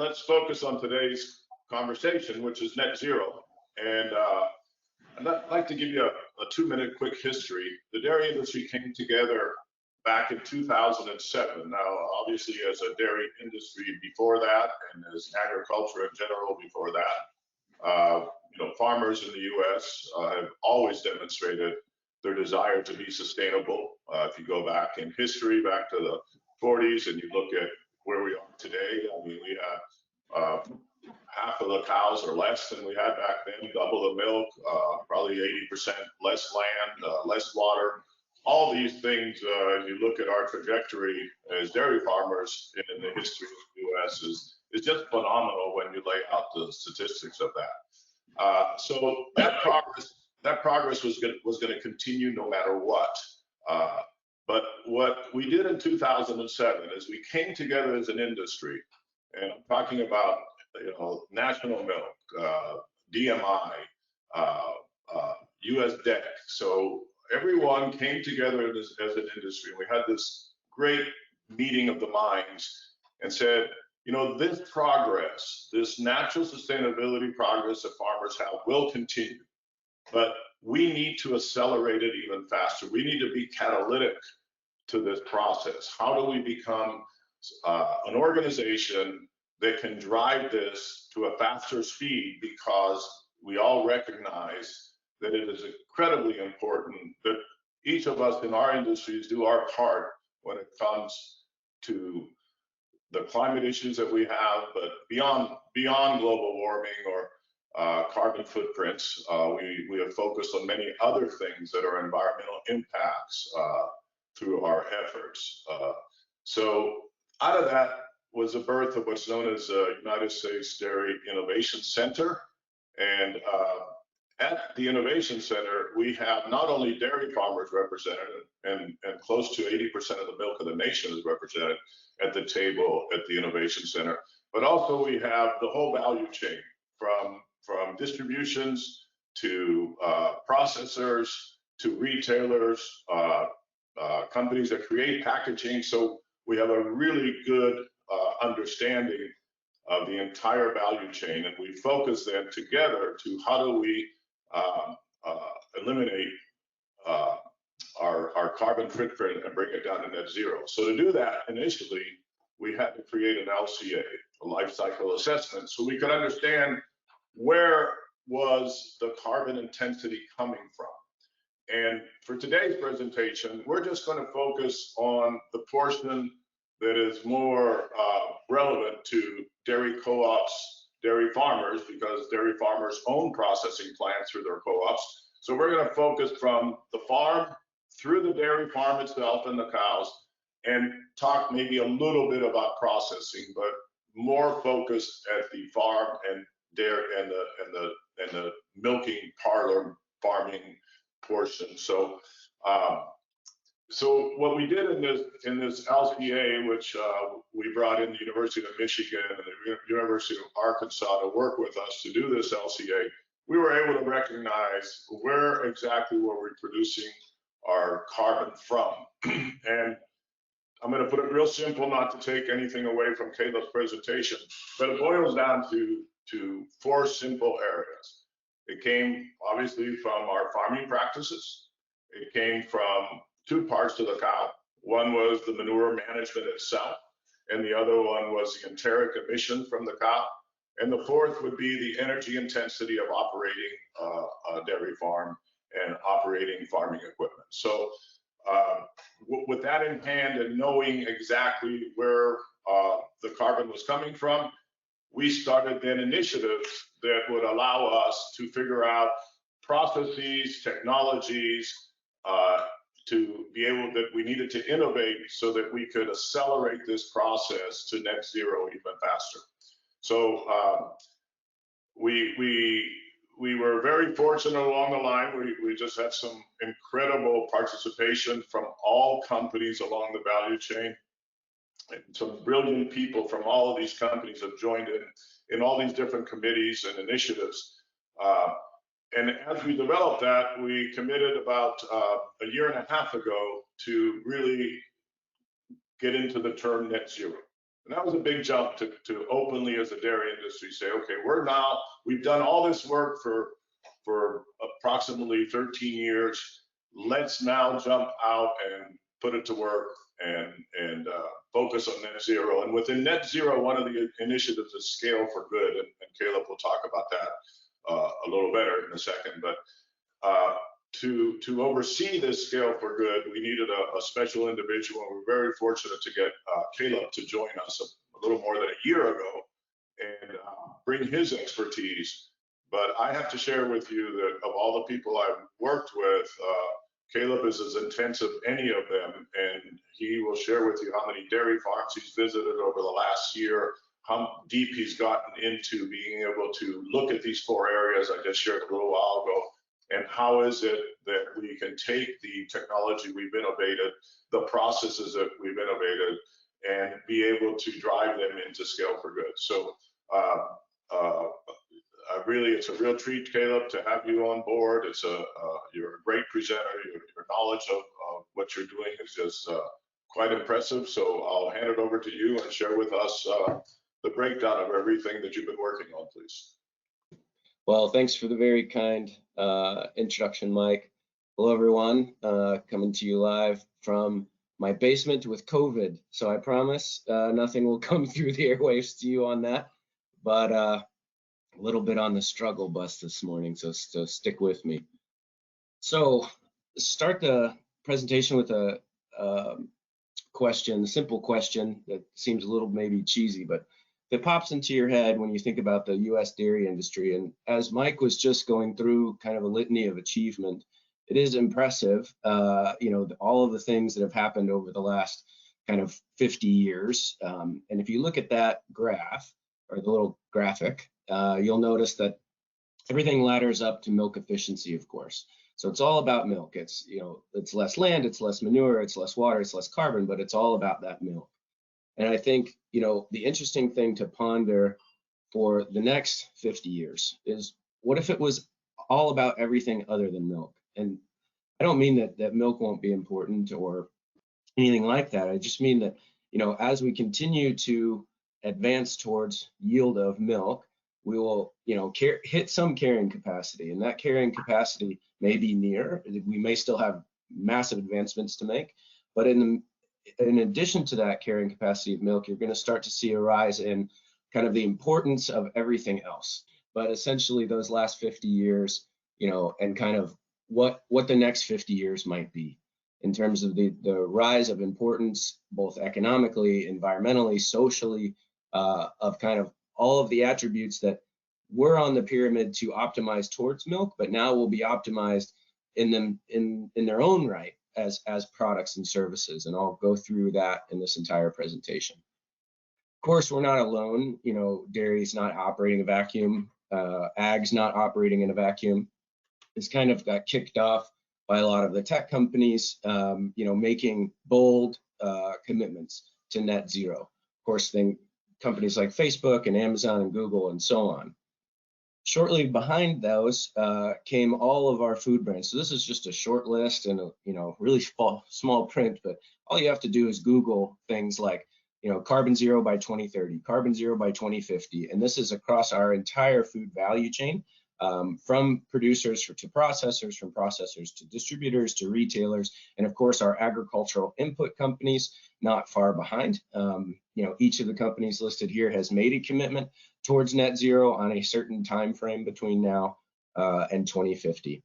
let's focus on today's conversation, which is net zero. And I'd like to give you a 2-minute quick history. The dairy industry came together back in 2007. Now, obviously, as a dairy industry before that, and as agriculture in general before that, farmers in the U.S. Have always demonstrated their desire to be sustainable. If you go back in history, back to the 40s, and you look at where we are today, I mean, we have half of the cows or less than we had back then, double the milk, probably 80% less land, less water. All these things, as you look at our trajectory as dairy farmers in the history of the U.S. is just phenomenal when you lay out the statistics of that. So that progress was going to continue no matter what. But what we did in 2007 is we came together as an industry, and I'm talking about National Milk, DMI, US DEC. So everyone came together as an industry. We had this great meeting of the minds and said, this progress, this natural sustainability progress that farmers have will continue, but we need to accelerate it even faster. We need to be catalytic to this process. How do we become an organization that can drive this to a faster speed? Because we all recognize that it is incredibly important that each of us in our industries do our part when it comes to the climate issues that we have, but beyond global warming or carbon footprints, we have focused on many other things that are environmental impacts through our efforts. So out of that was the birth of what's known as the United States Dairy Innovation Center. And at the Innovation Center, we have not only dairy farmers represented, and close to 80% of the milk of the nation is represented at the table at the Innovation Center, but also we have the whole value chain from distributions to processors to retailers, companies that create packaging. So we have a really good understanding of the entire value chain, and we focus then together to how do we eliminate our carbon footprint and bring it down to net zero. So to do that, initially, we had to create an LCA, a life cycle assessment, so we could understand where was the carbon intensity coming from. And for today's presentation, we're just going to focus on the portion that is more relevant to dairy co-ops, dairy farmers, because dairy farmers own processing plants through their co-ops. So we're going to focus from the farm through the dairy farm itself and the cows, and talk maybe a little bit about processing, but more focused at the farm and dairy and the milking parlor farming portion. So so what we did in this LCA, which we brought in the University of Michigan and the University of Arkansas to work with us to do this LCA, we were able to recognize where exactly were we producing our carbon from. And I'm going to put it real simple, not to take anything away from Caleb's presentation, but it boils down to 4 simple areas. It came obviously from our farming practices. It came from 2 parts to the cow. One was the manure management itself, and the other one was the enteric emission from the cow. And the 4th would be the energy intensity of operating a dairy farm and operating farming equipment. So with that in hand and knowing exactly where the carbon was coming from, we started then initiatives that would allow us to figure out processes, technologies, to be able that we needed to innovate so that we could accelerate this process to net zero even faster. So we were very fortunate along the line. We just had some incredible participation from all companies along the value chain. And some brilliant people from all of these companies have joined in all these different committees and initiatives. And as we developed that, we committed about a year and a half ago to really get into the term net zero. And that was a big jump to openly, as a dairy industry, say, okay, we've done all this work for approximately 13 years. Let's now jump out and put it to work and focus on net zero. And within net zero, one of the initiatives is Scale for Good, and Caleb will talk about that a little better in a second. But to oversee this Scale for Good, we needed a special individual. And we're very fortunate to get Caleb to join us a little more than a year ago and bring his expertise. But I have to share with you that of all the people I've worked with, Caleb is as intense as any of them, and he will share with you how many dairy farms he's visited over the last year, how deep he's gotten into being able to look at these 4 areas I just shared a little while ago, and how is it that we can take the technology we've innovated, the processes that we've innovated, and be able to drive them into Scale for Good. So really, it's a real treat, Caleb, to have you on board. You're a great presenter. Your knowledge of what you're doing is just quite impressive. So I'll hand it over to you and share with us the breakdown of everything that you've been working on, please. Well, thanks for the very kind introduction, Mike. Hello, everyone. Coming to you live from my basement with COVID. So I promise nothing will come through the airwaves to you on that. But a little bit on the struggle bus this morning, so stick with me. So start the presentation with a question, a simple question that seems a little maybe cheesy, but that pops into your head when you think about the U.S. dairy industry. And as Mike was just going through kind of a litany of achievement, it is impressive, all of the things that have happened over the last kind of 50 years. And if you look at that graph, or the little graphic, you'll notice that everything ladders up to milk efficiency, of course. So it's all about milk. It's, it's less land, it's less manure, it's less water, it's less carbon, but it's all about that milk. And I think, the interesting thing to ponder for the next 50 years is, what if it was all about everything other than milk? And I don't mean that milk won't be important or anything like that. I just mean that, as we continue to advance towards yield of milk, we will, hit some carrying capacity, and that carrying capacity may be near. We may still have massive advancements to make, but in addition to that carrying capacity of milk, you're going to start to see a rise in kind of the importance of everything else. But essentially, those last 50 years, and kind of what the next 50 years might be in terms of the rise of importance, both economically, environmentally, socially, of kind of all of the attributes that were on the pyramid to optimize towards milk, but now will be optimized in their own right as products and services. And I'll go through that in this entire presentation. Of course, we're not alone. Dairy's not operating a vacuum. Ag's not operating in a vacuum. It's kind of got kicked off by a lot of the tech companies, making bold commitments to net zero. Of course, companies like Facebook and Amazon and Google and so on. Shortly behind those came all of our food brands. So this is just a short list and really small print, but all you have to do is Google things like carbon zero by 2030, carbon zero by 2050, and this is across our entire food value chain, from producers to processors, from processors to distributors to retailers, and of course our agricultural input companies not far behind. Each of the companies listed here has made a commitment towards net zero on a certain time frame between now and 2050.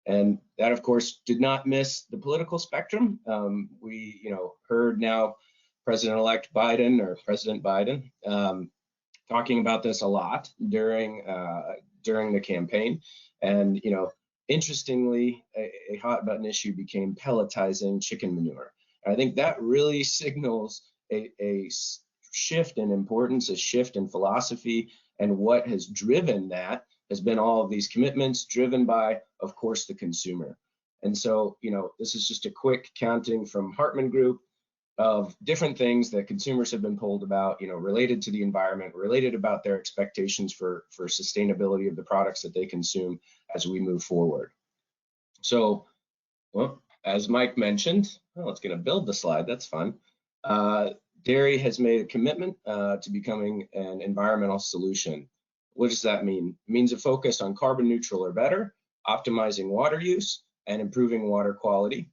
And that, of course, did not miss the political spectrum. We, heard now President-elect Biden, or President Biden, talking about this a lot during the campaign. And, interestingly, a hot button issue became pelletizing chicken manure. And I think that really signals a shift in importance, a shift in philosophy, and what has driven that has been all of these commitments driven by, of course, the consumer. And so, this is just a quick counting from Hartman Group of different things that consumers have been polled about, related to the environment, related about their expectations for sustainability of the products that they consume as we move forward. So, well, as Mike mentioned, well, it's going to build the slide. That's fun. dairy has made a commitment to becoming an environmental solution. What does that mean? It means a focus on carbon neutral or better, optimizing water use, and improving water quality.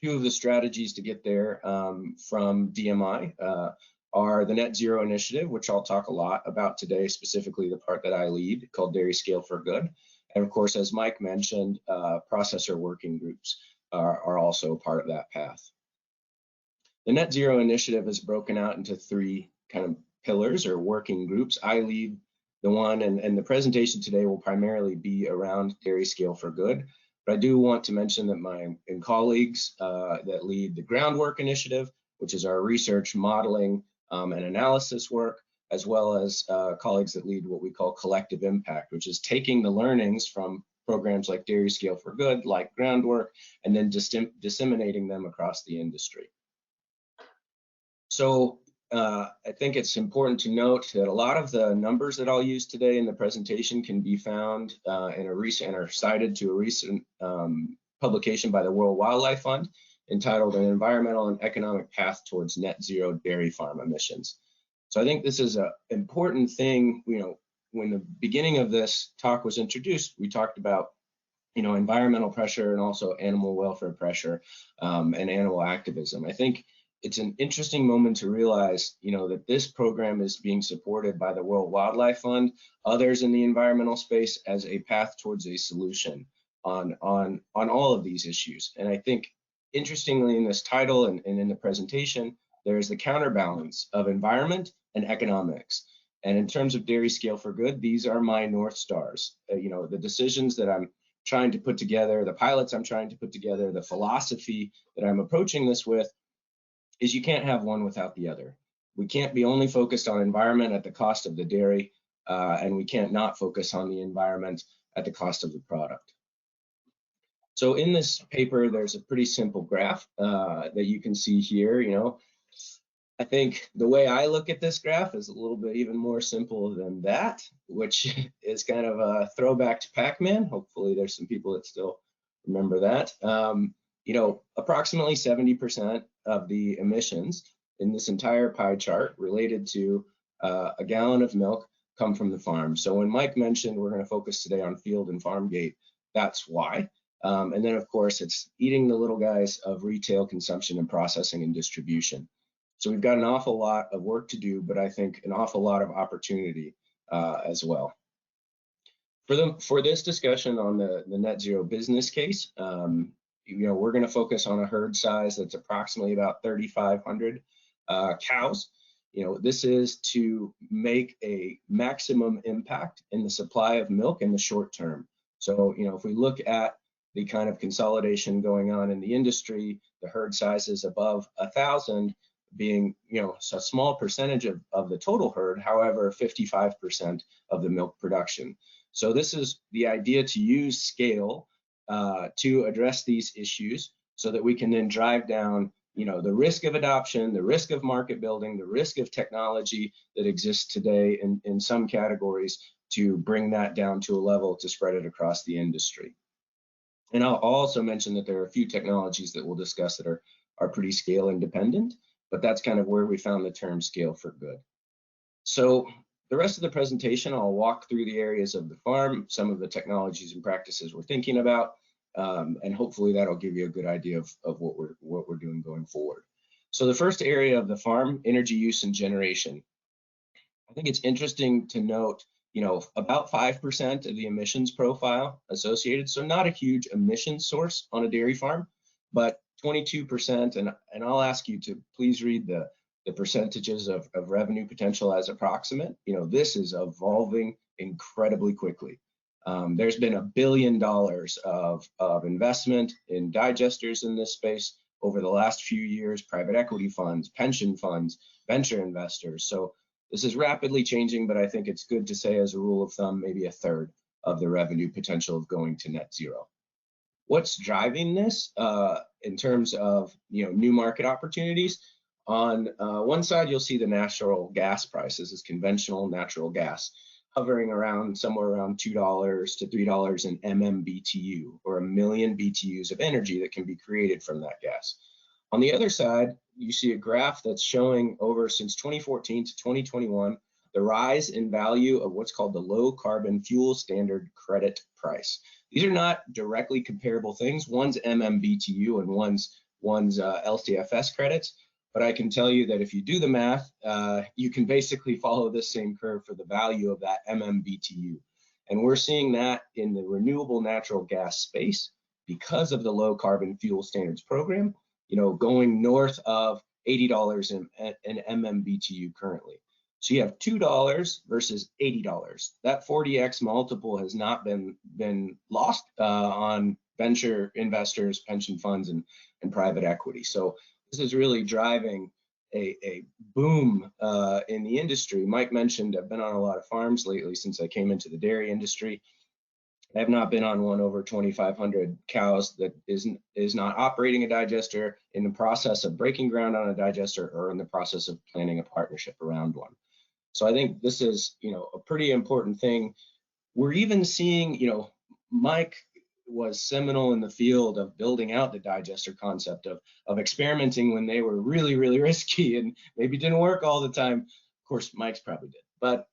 Two of the strategies to get there from DMI are the Net Zero Initiative, which I'll talk a lot about today, specifically the part that I lead, called Dairy Scale for Good. And of course, as Mike mentioned, processor working groups are also a part of that path. The Net Zero Initiative is broken out into three kind of pillars or working groups. I lead the one, and the presentation today will primarily be around Dairy Scale for Good. But I do want to mention that my colleagues that lead the Groundwork Initiative, which is our research, modeling, and analysis work, as well as colleagues that lead what we call collective impact, which is taking the learnings from programs like Dairy Scale for Good, like Groundwork, and then disseminating them across the industry. So I think it's important to note that a lot of the numbers that I'll use today in the presentation can be found in a recent, and are cited to a recent publication by the World Wildlife Fund entitled An Environmental and Economic Path Towards Net Zero Dairy Farm Emissions. So I think this is an important thing. You know, when the beginning of this talk was introduced, we talked about, you know, environmental pressure and also animal welfare pressure and animal activism. I think it's an interesting moment to realize, you know, that this program is being supported by the World Wildlife Fund, others in the environmental space, as a path towards a solution on all of these issues. And I think, interestingly, in this title and in the presentation, there's the counterbalance of environment and economics. And in terms of Dairy Scale for Good, these are my North Stars. You know, the decisions that I'm trying to put together, the pilots I'm trying to put together, the philosophy that I'm approaching this with, is you can't have one without the other. We can't be only focused on environment at the cost of the dairy, and we can't not focus on the environment at the cost of the product. So in this paper, there's a pretty simple graph that you can see here. You know, I think the way I look at this graph is a little bit even more simple than that, which is kind of a throwback to Pac-Man. Hopefully there's some people that still remember that. You know, approximately 70% of the emissions in this entire pie chart related to a gallon of milk come from the farm. So when Mike mentioned we're going to focus today on field and farm gate, that's why. And then, of course, it's eating the little guys of retail consumption and processing and distribution. So we've got an awful lot of work to do, but I think an awful lot of opportunity as well. For this discussion on the net zero business case, you know, we're going to focus on a herd size that's approximately about 3,500 cows. You know, this is to make a maximum impact in the supply of milk in the short term. So, you know, if we look at the kind of consolidation going on in the industry, the herd sizes above 1,000 being, you know, a small percentage of the total herd, however, 55% of the milk production. So this is the idea, to use scale to address these issues so that we can then drive down, you know, the risk of adoption, the risk of market building, the risk of technology that exists today in some categories, to bring that down to a level to spread it across the industry. And I'll also mention that there are a few technologies that we'll discuss that are pretty scale independent, but that's kind of where we found the term scale for good. So the rest of the presentation, I'll walk through the areas of the farm, some of the technologies and practices we're thinking about, and hopefully that'll give you a good idea of what we're doing going forward. So the first area of the farm, energy use and generation. I think it's interesting to note, you know, about 5% of the emissions profile associated, so not a huge emission source on a dairy farm, but 22%, and I'll ask you to please read the percentages of revenue potential as approximate. You know, this is evolving incredibly quickly. There's been $1 billion of investment in digesters in this space over the last few years, private equity funds, pension funds, venture investors. So this is rapidly changing, but I think it's good to say, as a rule of thumb, maybe a third of the revenue potential of going to net zero. What's driving this in terms of, you know, new market opportunities? On one side, you'll see the natural gas prices, as conventional natural gas, hovering around somewhere around $2 to $3 an MMBTU, or 1 million BTUs of energy that can be created from that gas. On the other side, you see a graph that's showing over since 2014 to 2021, the rise in value of what's called the low carbon fuel standard credit price. These are not directly comparable things. One's MMBTU and one's LCFS credits. But I can tell you that if you do the math, you can basically follow this same curve for the value of that MMBTU. And we're seeing that in the renewable natural gas space because of the low carbon fuel standards program, going north of $80 in MMBTU currently. So you have $2 versus $80. That 40x multiple has not been lost on venture investors, pension funds, and private equity. So this is really driving a boom in the industry. Mike mentioned I've been on a lot of farms lately since I came into the dairy industry. I have not been on one over 2,500 cows that is not operating a digester, in the process of breaking ground on a digester, or in the process of planning a partnership around one. So I think this is, a pretty important thing. We're even seeing, Mike was seminal in the field of building out the digester concept of experimenting when they were really, really risky and maybe didn't work all the time. Of course, Mike's probably did. But,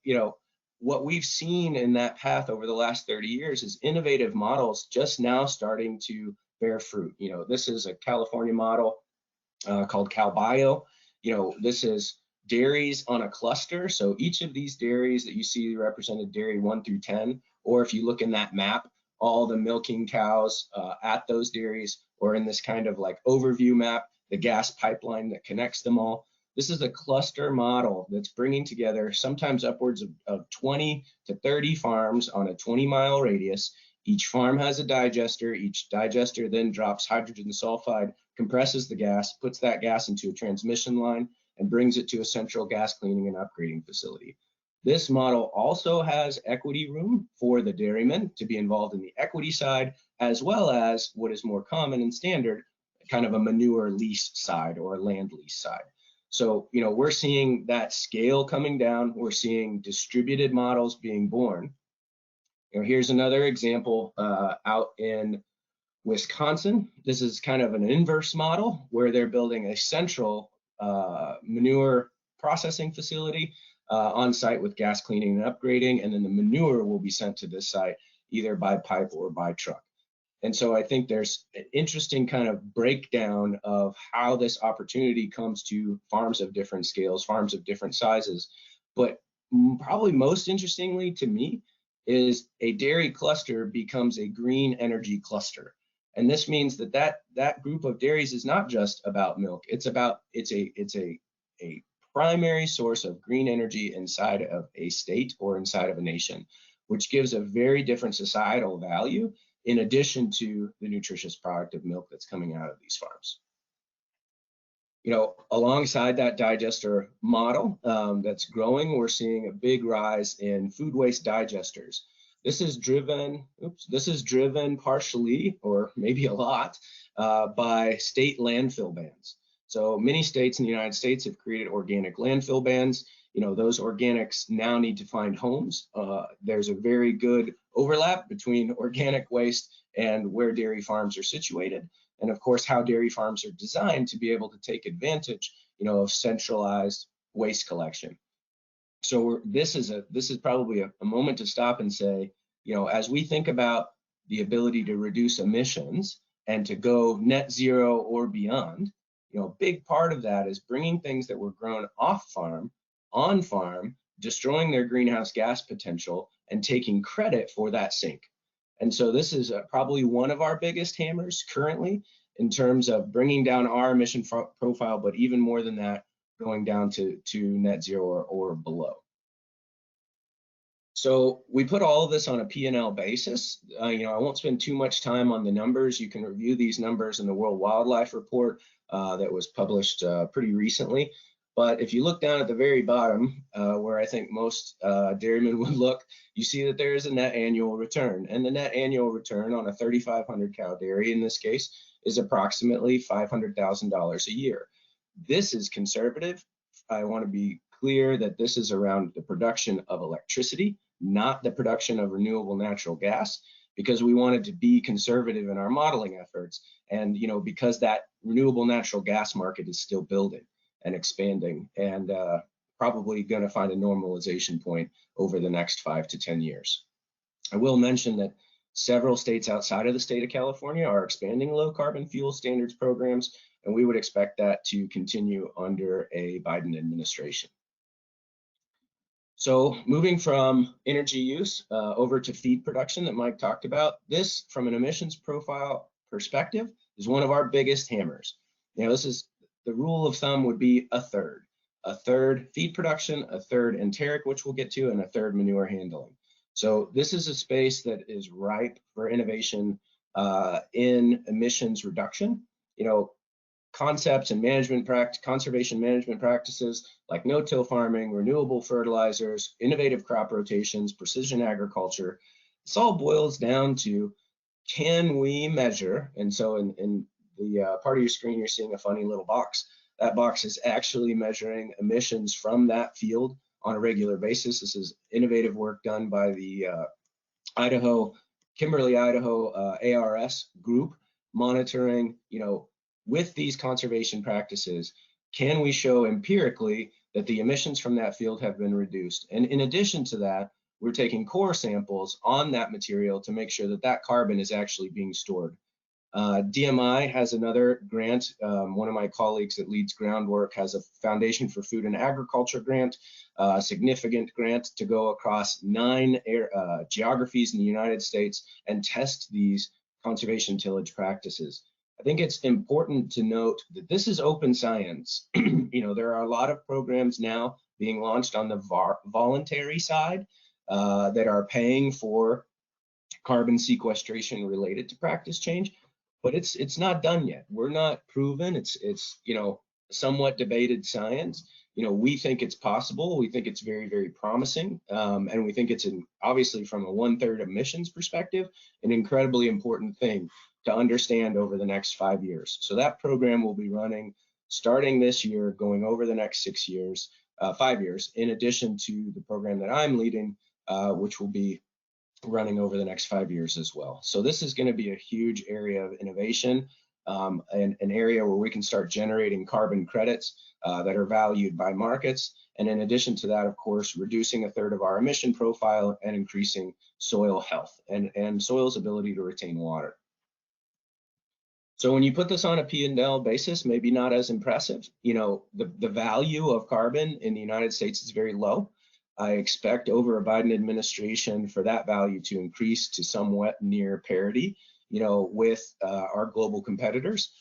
what we've seen in that path over the last 30 years is innovative models just now starting to bear fruit. This is a California model called CalBio. This is dairies on a cluster. So each of these dairies that you see represented dairy 1 through 10, or if you look in that map, all the milking cows at those dairies, or in this kind of like overview map, the gas pipeline that connects them all. This is a cluster model that's bringing together sometimes upwards of 20 to 30 farms on a 20-mile radius. Each farm has a digester. Each digester then drops hydrogen sulfide, compresses the gas, puts that gas into a transmission line, and brings it to a central gas cleaning and upgrading facility. This model also has equity room for the dairymen to be involved in the equity side, as well as what is more common and standard, kind of a manure lease side or a land lease side. So, we're seeing that scale coming down. We're seeing distributed models being born. Here's another example out in Wisconsin. This is kind of an inverse model where they're building a central manure processing facility on site with gas cleaning and upgrading, and then the manure will be sent to this site either by pipe or by truck. And so I think there's an interesting kind of breakdown of how this opportunity comes to farms of different scales, farms of different sizes. But probably most interestingly to me is a dairy cluster becomes a green energy cluster. And this means that group of dairies is not just about milk. It's a primary source of green energy inside of a state or inside of a nation, which gives a very different societal value in addition to the nutritious product of milk that's coming out of these farms. Alongside that digester model that's growing, we're seeing a big rise in food waste digesters. This is driven partially, or maybe a lot, by state landfill bans. So many states in the United States have created organic landfill bans. Those organics now need to find homes. There's a very good overlap between organic waste and where dairy farms are situated. And of course, how dairy farms are designed to be able to take advantage, of centralized waste collection. So this is probably a moment to stop and say, as we think about the ability to reduce emissions and to go net zero or beyond, a big part of that is bringing things that were grown off farm, on farm, destroying their greenhouse gas potential and taking credit for that sink. And so this is probably one of our biggest hammers currently in terms of bringing down our emission profile, but even more than that, going down to net zero or below. So we put all of this on a P&L basis. I won't spend too much time on the numbers. You can review these numbers in the World Wildlife Report that was published pretty recently. But if you look down at the very bottom, where I think most dairymen would look, you see that there is a net annual return. And the net annual return on a 3,500 cow dairy in this case is approximately $500,000 a year. This is conservative. I want to be clear that this is around the production of electricity, not the production of renewable natural gas. because we wanted to be conservative in our modeling efforts. And, because that renewable natural gas market is still building and expanding, and probably going to find a normalization point over the next 5 to 10 years. I will mention that several states outside of the state of California are expanding low carbon fuel standards programs, and we would expect that to continue under a Biden administration. So moving from energy use over to feed production that Mike talked about, this from an emissions profile perspective is one of our biggest hammers. This is the rule of thumb would be a third feed production, a third enteric, which we'll get to, and a third manure handling. So this is a space that is ripe for innovation in emissions reduction. Concepts and conservation management practices like no-till farming, renewable fertilizers, innovative crop rotations, precision agriculture. This all boils down to, can we measure? And so in the part of your screen, you're seeing a funny little box. That box is actually measuring emissions from that field on a regular basis. This is innovative work done by the Kimberly, Idaho ARS group, monitoring, with these conservation practices, can we show empirically that the emissions from that field have been reduced? And in addition to that, we're taking core samples on that material to make sure that that carbon is actually being stored. DMI has another grant. One of my colleagues that leads groundwork has a Foundation for Food and Agriculture grant, a significant grant to go across 9 geographies in the United States and test these conservation tillage practices. I think it's important to note that this is open science. There are a lot of programs now being launched on the voluntary side that are paying for carbon sequestration related to practice change, but it's not done yet. We're not proven. It's somewhat debated science. We think it's possible. We think it's very, very promising, and we think it's obviously from a 1/3 emissions perspective, an incredibly important thing to understand over the next 5 years. So that program will be running starting this year, going over the next 5 years, in addition to the program that I'm leading, which will be running over the next 5 years as well. So this is going to be a huge area of innovation, and an area where we can start generating carbon credits that are valued by markets. And in addition to that, of course, reducing 1/3 of our emission profile and increasing soil health and soil's ability to retain water. So when you put this on a P&L basis, maybe not as impressive. The value of carbon in the United States is very low. I expect over a Biden administration for that value to increase to somewhat near parity, with our global competitors,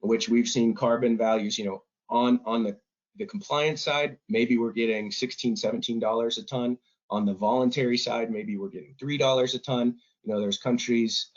which we've seen carbon values, on the compliance side, maybe we're getting $16, $17 a ton. On the voluntary side, maybe we're getting $3 a ton. There's countries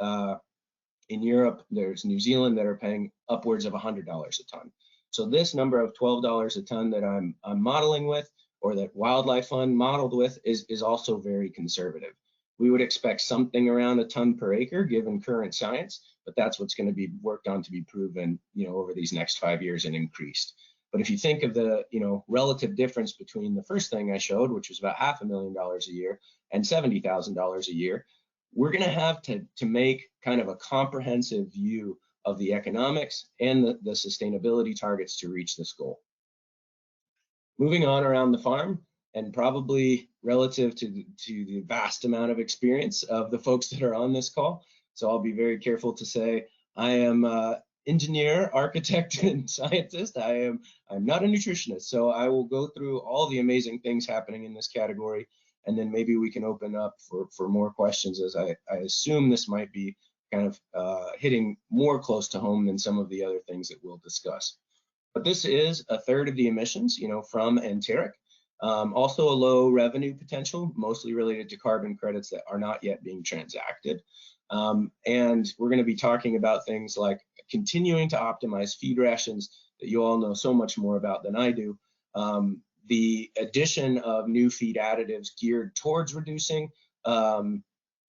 in Europe, there's New Zealand that are paying upwards of $100 a ton. So this number of $12 a ton that I'm modeling with, or that Wildlife Fund modeled with, is also very conservative. We would expect something around a ton per acre given current science, but that's what's going to be worked on to be proven, over these next 5 years and increased. But if you think of the, relative difference between the first thing I showed, which was about $500,000 a year, and $70,000 a year, we're going to have to make kind of a comprehensive view of the economics and the sustainability targets to reach this goal. Moving on around the farm, and probably relative to the vast amount of experience of the folks that are on this call, so I'll be very careful to say I am engineer, architect, and scientist. I'm not a nutritionist, so I will go through all the amazing things happening in this category, and then maybe we can open up for more questions, as I assume this might be kind of hitting more close to home than some of the other things that we'll discuss. But this is 1/3 of the emissions, from enteric. Also a low revenue potential, mostly related to carbon credits that are not yet being transacted. And we're going to be talking about things like continuing to optimize feed rations that you all know so much more about than I do. The addition of new feed additives geared towards reducing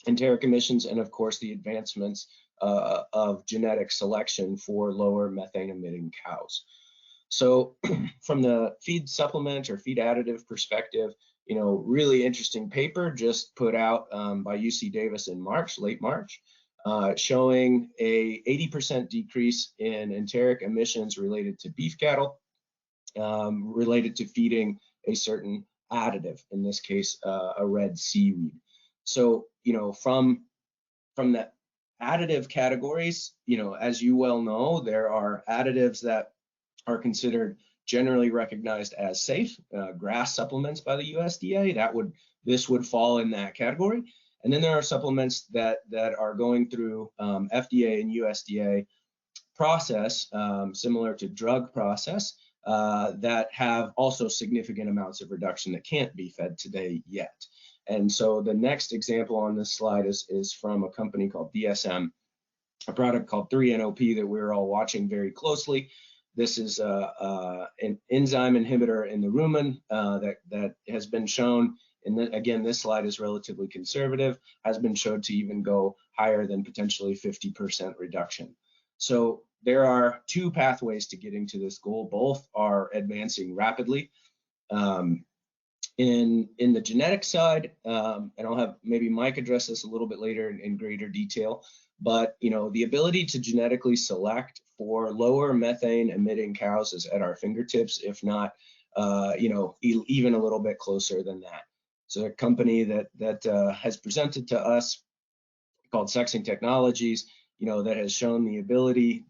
enteric emissions, and of course the advancements of genetic selection for lower methane emitting cows. So from the feed supplement or feed additive perspective, really interesting paper just put out by UC Davis in March, late March, showing a 80% decrease in enteric emissions related to beef cattle, related to feeding a certain additive, in this case, a red seaweed. So, from the additive categories, as you well know, there are additives that are considered generally recognized as safe, grass supplements by the USDA. This would fall in that category. And then there are supplements that are going through FDA and USDA process, similar to drug process, that have also significant amounts of reduction that can't be fed today yet. And so the next example on this slide is from a company called DSM, a product called 3-NOP that we're all watching very closely. This is an enzyme inhibitor in the rumen that has been shown, and again, this slide is relatively conservative, has been shown to even go higher than potentially 50% reduction. So there are two pathways to getting to this goal. Both are advancing rapidly. In the genetic side, and I'll have maybe Mike address this a little bit later in greater detail, but the ability to genetically select for lower methane emitting cows is at our fingertips, if not even a little bit closer than that. So a company that has presented to us called Sexing Technologies, that has shown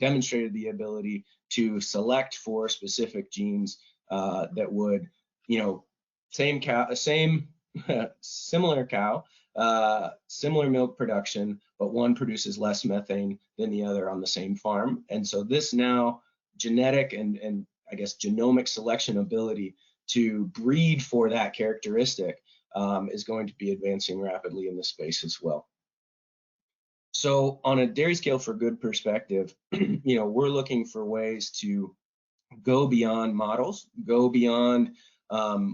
demonstrated the ability to select for specific genes that would, same cow, similar cow, similar milk production, but one produces less methane than the other on the same farm. And so this now genetic and I guess genomic selection ability to breed for that characteristic is going to be advancing rapidly in this space as well. So on a dairy scale for good perspective, we're looking for ways to go beyond models, go beyond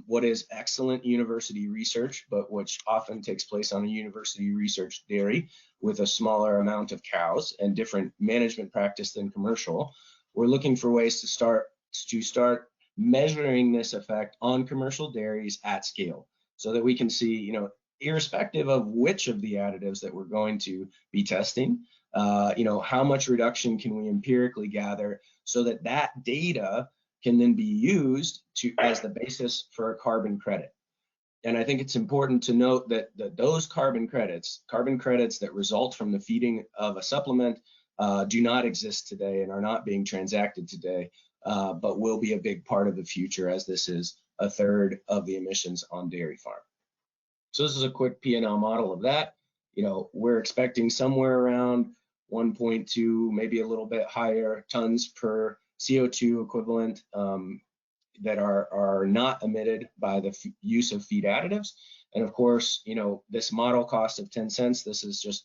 what is excellent university research, but which often takes place on a university research dairy with a smaller amount of cows and different management practice than commercial. We're looking for ways to start measuring this effect on commercial dairies at scale, so that we can see, irrespective of which of the additives that we're going to be testing, how much reduction can we empirically gather, so that that data can then be used as the basis for a carbon credit. And I think it's important to note that those carbon credits that result from the feeding of a supplement do not exist today and are not being transacted today, but will be a big part of the future, as this is a third of the emissions on dairy farm. So this is a quick P&L model of that. We're expecting somewhere around 1.2, maybe a little bit higher tons per CO2 equivalent that are not emitted by the use of feed additives. And of course, this model cost of 10 cents, this is just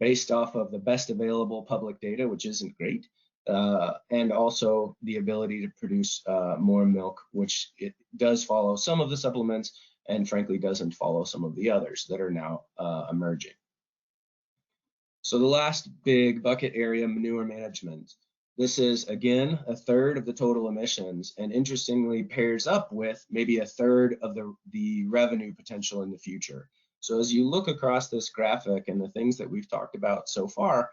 based off of the best available public data, which isn't great. And also the ability to produce more milk, which it does follow some of the supplements and frankly doesn't follow some of the others that are now emerging. So the last big bucket area, manure management. This is, again, a third of the total emissions, and interestingly pairs up with maybe a third of the revenue potential in the future. So as you look across this graphic and the things that we've talked about so far,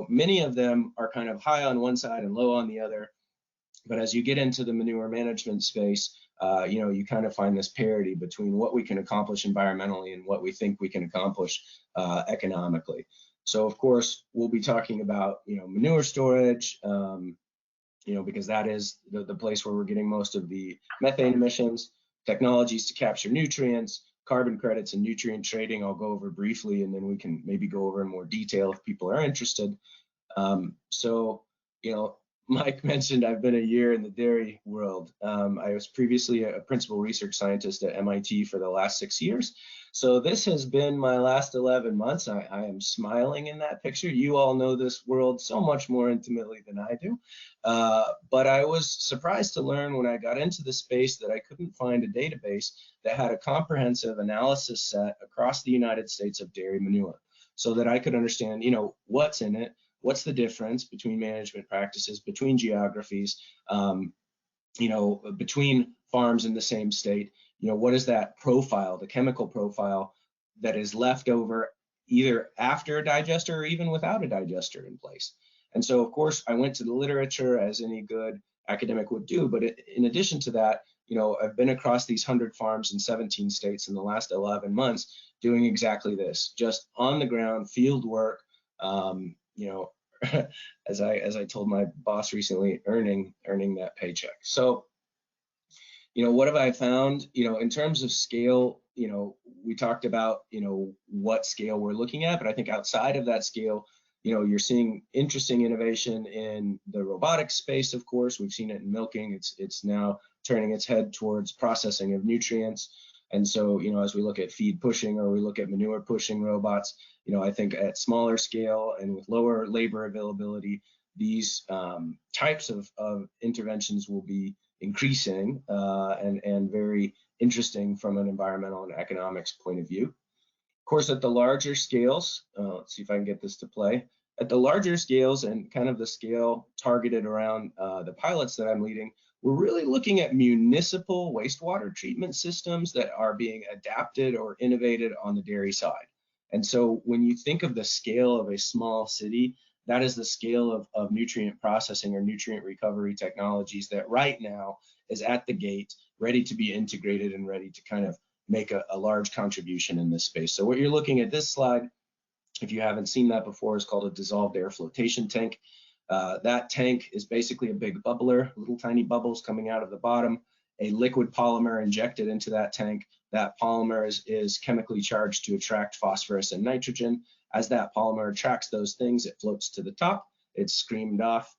many of them are kind of high on one side and low on the other. But as you get into the manure management space, you kind of find this parity between what we can accomplish environmentally and what we think we can accomplish economically. So of course, we'll be talking about, manure storage, because that is the place where we're getting most of the methane emissions, technologies to capture nutrients, carbon credits, and nutrient trading. I'll go over briefly, and then we can maybe go over in more detail if people are interested. Mike mentioned I've been a year in the dairy world. I was previously a principal research scientist at MIT for the last 6 years. So this has been my last 11 months. I am smiling in that picture. You all know this world so much more intimately than I do. But I was surprised to learn when I got into the space that I couldn't find a database that had a comprehensive analysis set across the United States of dairy manure, so that I could understand, what's in it, what's the difference between management practices, between geographies, between farms in the same state, what is that profile, the chemical profile that is left over either after a digester or even without a digester in place. And so, of course, I went to the literature, as any good academic would do. But in addition to that, I've been across these 100 farms in 17 states in the last 11 months doing exactly this, just on the ground field work, as I told my boss recently, earning that paycheck. So, what have I found? In terms of scale, we talked about, what scale we're looking at, but I think outside of that scale, you're seeing interesting innovation in the robotics space. Of course, we've seen it in milking. It's now turning its head towards processing of nutrients. And so, as we look at feed pushing or we look at manure pushing robots, I think at smaller scale and with lower labor availability, these types of interventions will be increasing and very interesting from an environmental and economics point of view. Of course, at the larger scales, let's see if I can get this to play. At the larger scales and kind of the scale targeted around the pilots that I'm leading, we're really looking at municipal wastewater treatment systems that are being adapted or innovated on the dairy side. And so when you think of the scale of a small city, that is the scale of nutrient processing or nutrient recovery technologies that right now is at the gate, ready to be integrated and ready to kind of make a large contribution in this space. So what you're looking at this slide, if you haven't seen that before, is called a dissolved air flotation tank. That tank is basically a big bubbler, little tiny bubbles coming out of the bottom, a liquid polymer injected into that tank. That polymer is chemically charged to attract phosphorus and nitrogen. As that polymer attracts those things, it floats to the top. It's screened off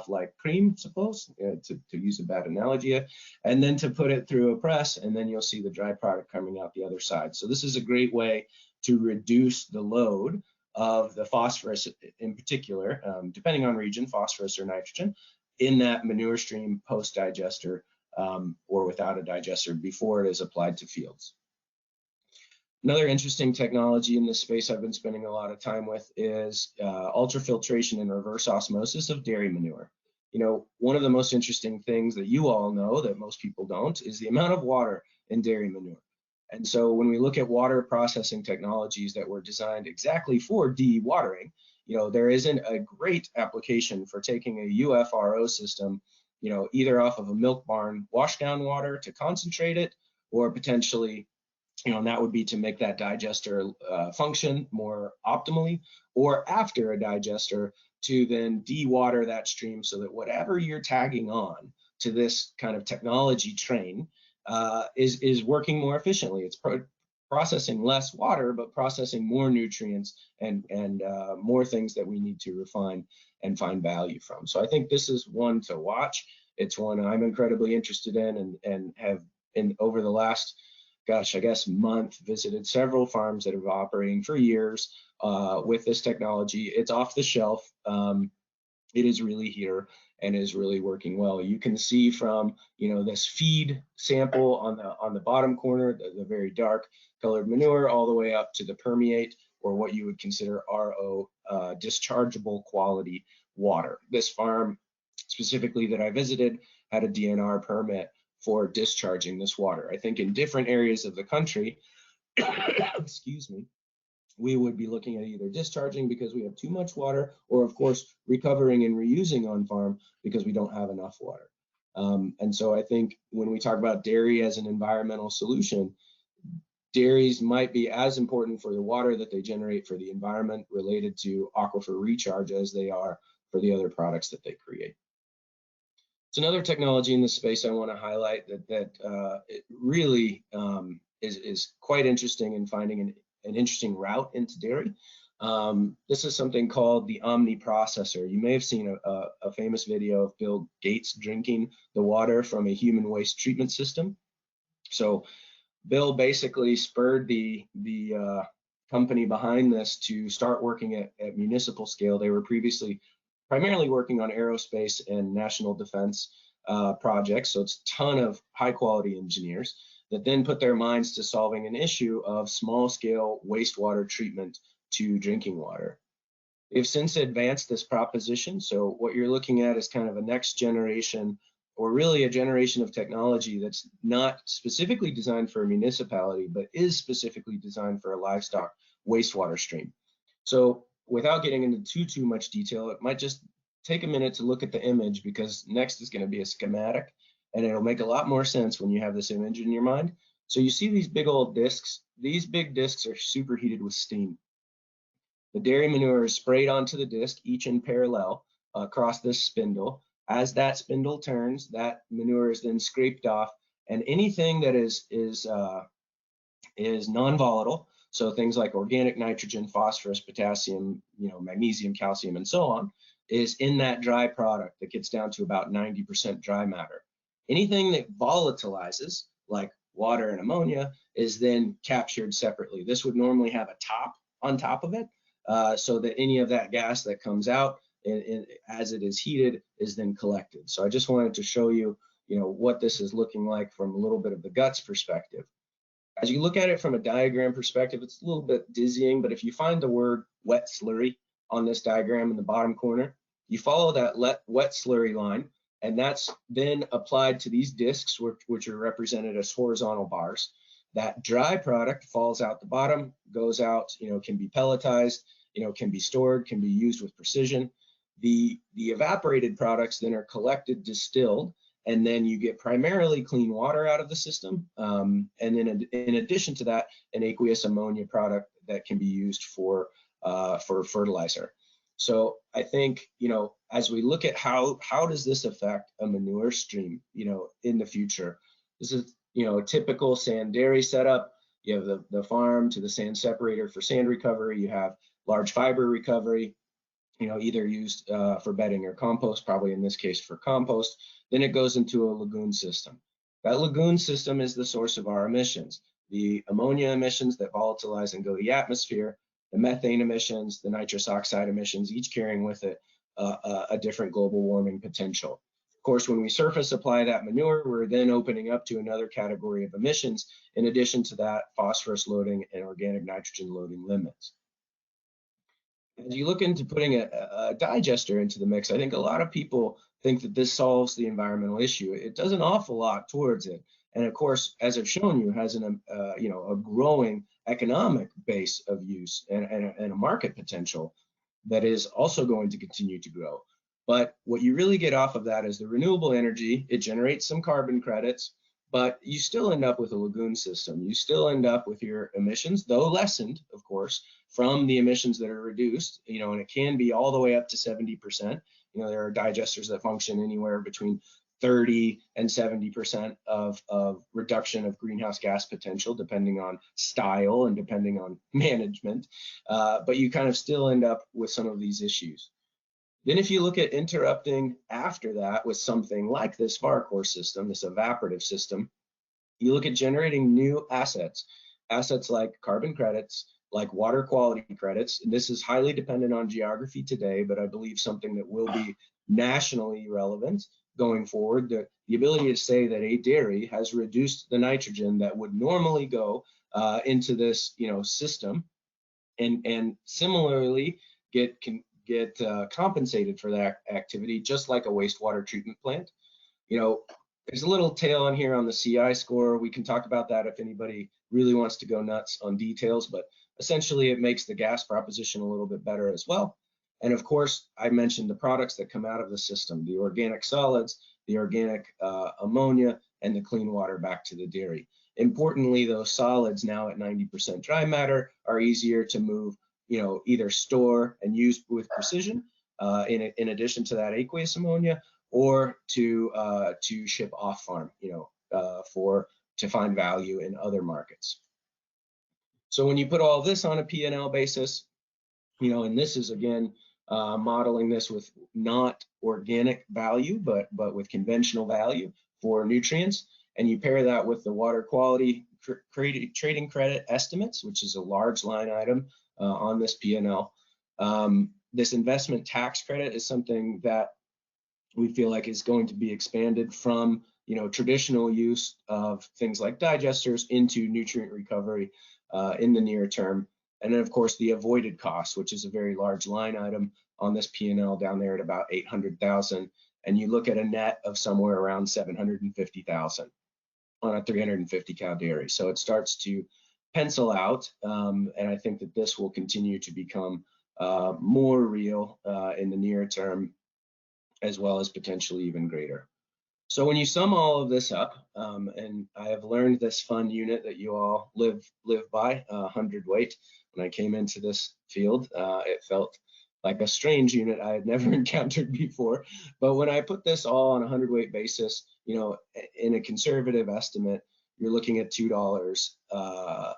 like cream, suppose, to use a bad analogy, and then to put it through a press, and then you'll see the dry product coming out the other side. So this is a great way to reduce the load of the phosphorus in particular, depending on region, phosphorus or nitrogen, in that manure stream post-digester or without a digester before it is applied to fields. Another interesting technology in this space I've been spending a lot of time with is ultrafiltration and reverse osmosis of dairy manure. One of the most interesting things that you all know that most people don't is the amount of water in dairy manure. And so when we look at water processing technologies that were designed exactly for dewatering, there isn't a great application for taking a UFRO system, either off of a milk barn wash down water to concentrate it, or potentially, and that would be to make that digester function more optimally, or after a digester to then dewater that stream so that whatever you're tagging on to this kind of technology train is working more efficiently. It's processing less water, but processing more nutrients and more things that we need to refine and find value from. So I think this is one to watch. It's one I'm incredibly interested in and have over the last, month, visited several farms that have been operating for years with this technology. It's off the shelf. It is really here and is really working well. You can see from this feed sample on the bottom corner, the very dark colored manure, all the way up to the permeate, or what you would consider RO, dischargeable quality water. This farm specifically that I visited had a DNR permit for discharging this water. I think in different areas of the country, excuse me, we would be looking at either discharging because we have too much water, or of course recovering and reusing on farm because we don't have enough water. And so I think when we talk about dairy as an environmental solution, dairies might be as important for the water that they generate for the environment related to aquifer recharge as they are for the other products that they create. It's another technology in this space I want to highlight that it really is quite interesting in finding an interesting route into dairy. This is something called the omniprocessor. You may have seen a famous video of Bill Gates drinking the water from a human waste treatment system. So Bill basically spurred the company behind this to start working at municipal scale. They were previously primarily working on aerospace and national defense projects. So it's a ton of high quality engineers that then put their minds to solving an issue of small scale wastewater treatment to drinking water. They've since advanced this proposition. So what you're looking at is kind of a next generation or really a generation of technology that's not specifically designed for a municipality, but is specifically designed for a livestock wastewater stream. So without getting into too much detail, it might just take a minute to look at the image, because next is going to be a schematic, and it'll make a lot more sense when you have this image in your mind. So you see these big old discs. These big discs are superheated with steam. The dairy manure is sprayed onto the disc, each in parallel across this spindle. As that spindle turns, that manure is then scraped off, and anything that is non-volatile, so things like organic nitrogen, phosphorus, potassium, magnesium, calcium, and so on, is in that dry product that gets down to about 90% dry matter. Anything that volatilizes, like water and ammonia, is then captured separately. This would normally have a top on top of it, so that any of that gas that comes out as it is heated is then collected. So I just wanted to show you, what this is looking like from a little bit of the guts perspective. As you look at it from a diagram perspective, it's a little bit dizzying, but if you find the word wet slurry on this diagram in the bottom corner, you follow that wet slurry line, and that's then applied to these discs, which are represented as horizontal bars. That dry product falls out the bottom, goes out, can be pelletized, can be stored, can be used with precision. The evaporated products then are collected, distilled, and then you get primarily clean water out of the system. And then in addition to that, an aqueous ammonia product that can be used for fertilizer. So I think, as we look at how does this affect a manure stream, in the future, this is, a typical sand dairy setup. You have the farm to the sand separator for sand recovery. You have large fiber recovery, either used for bedding or compost, probably in this case for compost. Then it goes into a lagoon system. That lagoon system is the source of our emissions, the ammonia emissions that volatilize and go to the atmosphere, the methane emissions, the nitrous oxide emissions, each carrying with it a different global warming potential. Of course, when we surface apply that manure, we're then opening up to another category of emissions, in addition to that, phosphorus loading and organic nitrogen loading limits. As you look into putting a digester into the mix, I think a lot of people think that this solves the environmental issue. It does an awful lot towards it. And of course, as I've shown you, has a growing economic base of use and a market potential that is also going to continue to grow. But what you really get off of that is the renewable energy. It generates some carbon credits, but you still end up with a lagoon system. You still end up with your emissions, though lessened, of course, from the emissions that are reduced, and it can be all the way up to 70%. There are digesters that function anywhere between 30 and 70% of reduction of greenhouse gas potential, depending on style and depending on management. But you kind of still end up with some of these issues. Then if you look at interrupting after that with something like this VARCOR system, this evaporative system, you look at generating new assets like carbon credits, like water quality credits. And this is highly dependent on geography today, but I believe something that will be nationally relevant going forward. The ability to say that a dairy has reduced the nitrogen that would normally go into this system, and similarly get compensated for that activity, just like a wastewater treatment plant. There's a little tail on here on the CI score. We can talk about that if anybody really wants to go nuts on details, but essentially it makes the gas proposition a little bit better as well. And of course, I mentioned the products that come out of the system, the organic solids, the organic ammonia, and the clean water back to the dairy. Importantly, those solids now at 90% dry matter are easier to move, either store and use with precision, in addition to that aqueous ammonia, or to ship off farm, to find value in other markets. So when you put all this on a P&L basis, and this is again modeling this with not organic value, but with conventional value for nutrients, and you pair that with the water quality trading credit estimates, which is a large line item on this P&L. This investment tax credit is something that we feel like is going to be expanded from traditional use of things like digesters into nutrient recovery in the near term. And then of course the avoided costs, which is a very large line item on this P&L down there at about 800,000. and you look at a net of somewhere around 750,000 on a 350 cow dairy. So it starts to pencil out, and I think that this will continue to become more real in the near term, as well as potentially even greater. So when you sum all of this up, and I have learned this fun unit that you all live by, 100-weight. When I came into this field, it felt like a strange unit I had never encountered before. But when I put this all on a 100-weight basis, you know, in a conservative estimate, you're looking at $2 a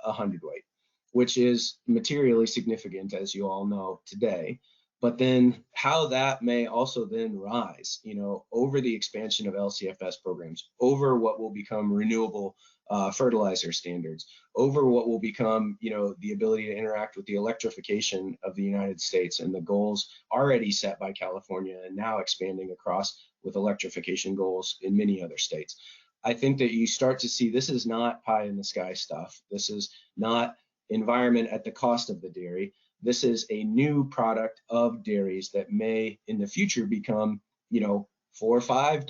100-weight, which is materially significant, as you all know today. But then how that may also then rise, you know, over the expansion of LCFS programs, over what will become renewable fertilizer standards, over what will become, you know, the ability to interact with the electrification of the United States and the goals already set by California and now expanding across with electrification goals in many other states. I think that you start to see this is not pie in the sky stuff. This is not environment at the cost of the dairy. This is a new product of dairies that may in the future become, you know, $4 or $5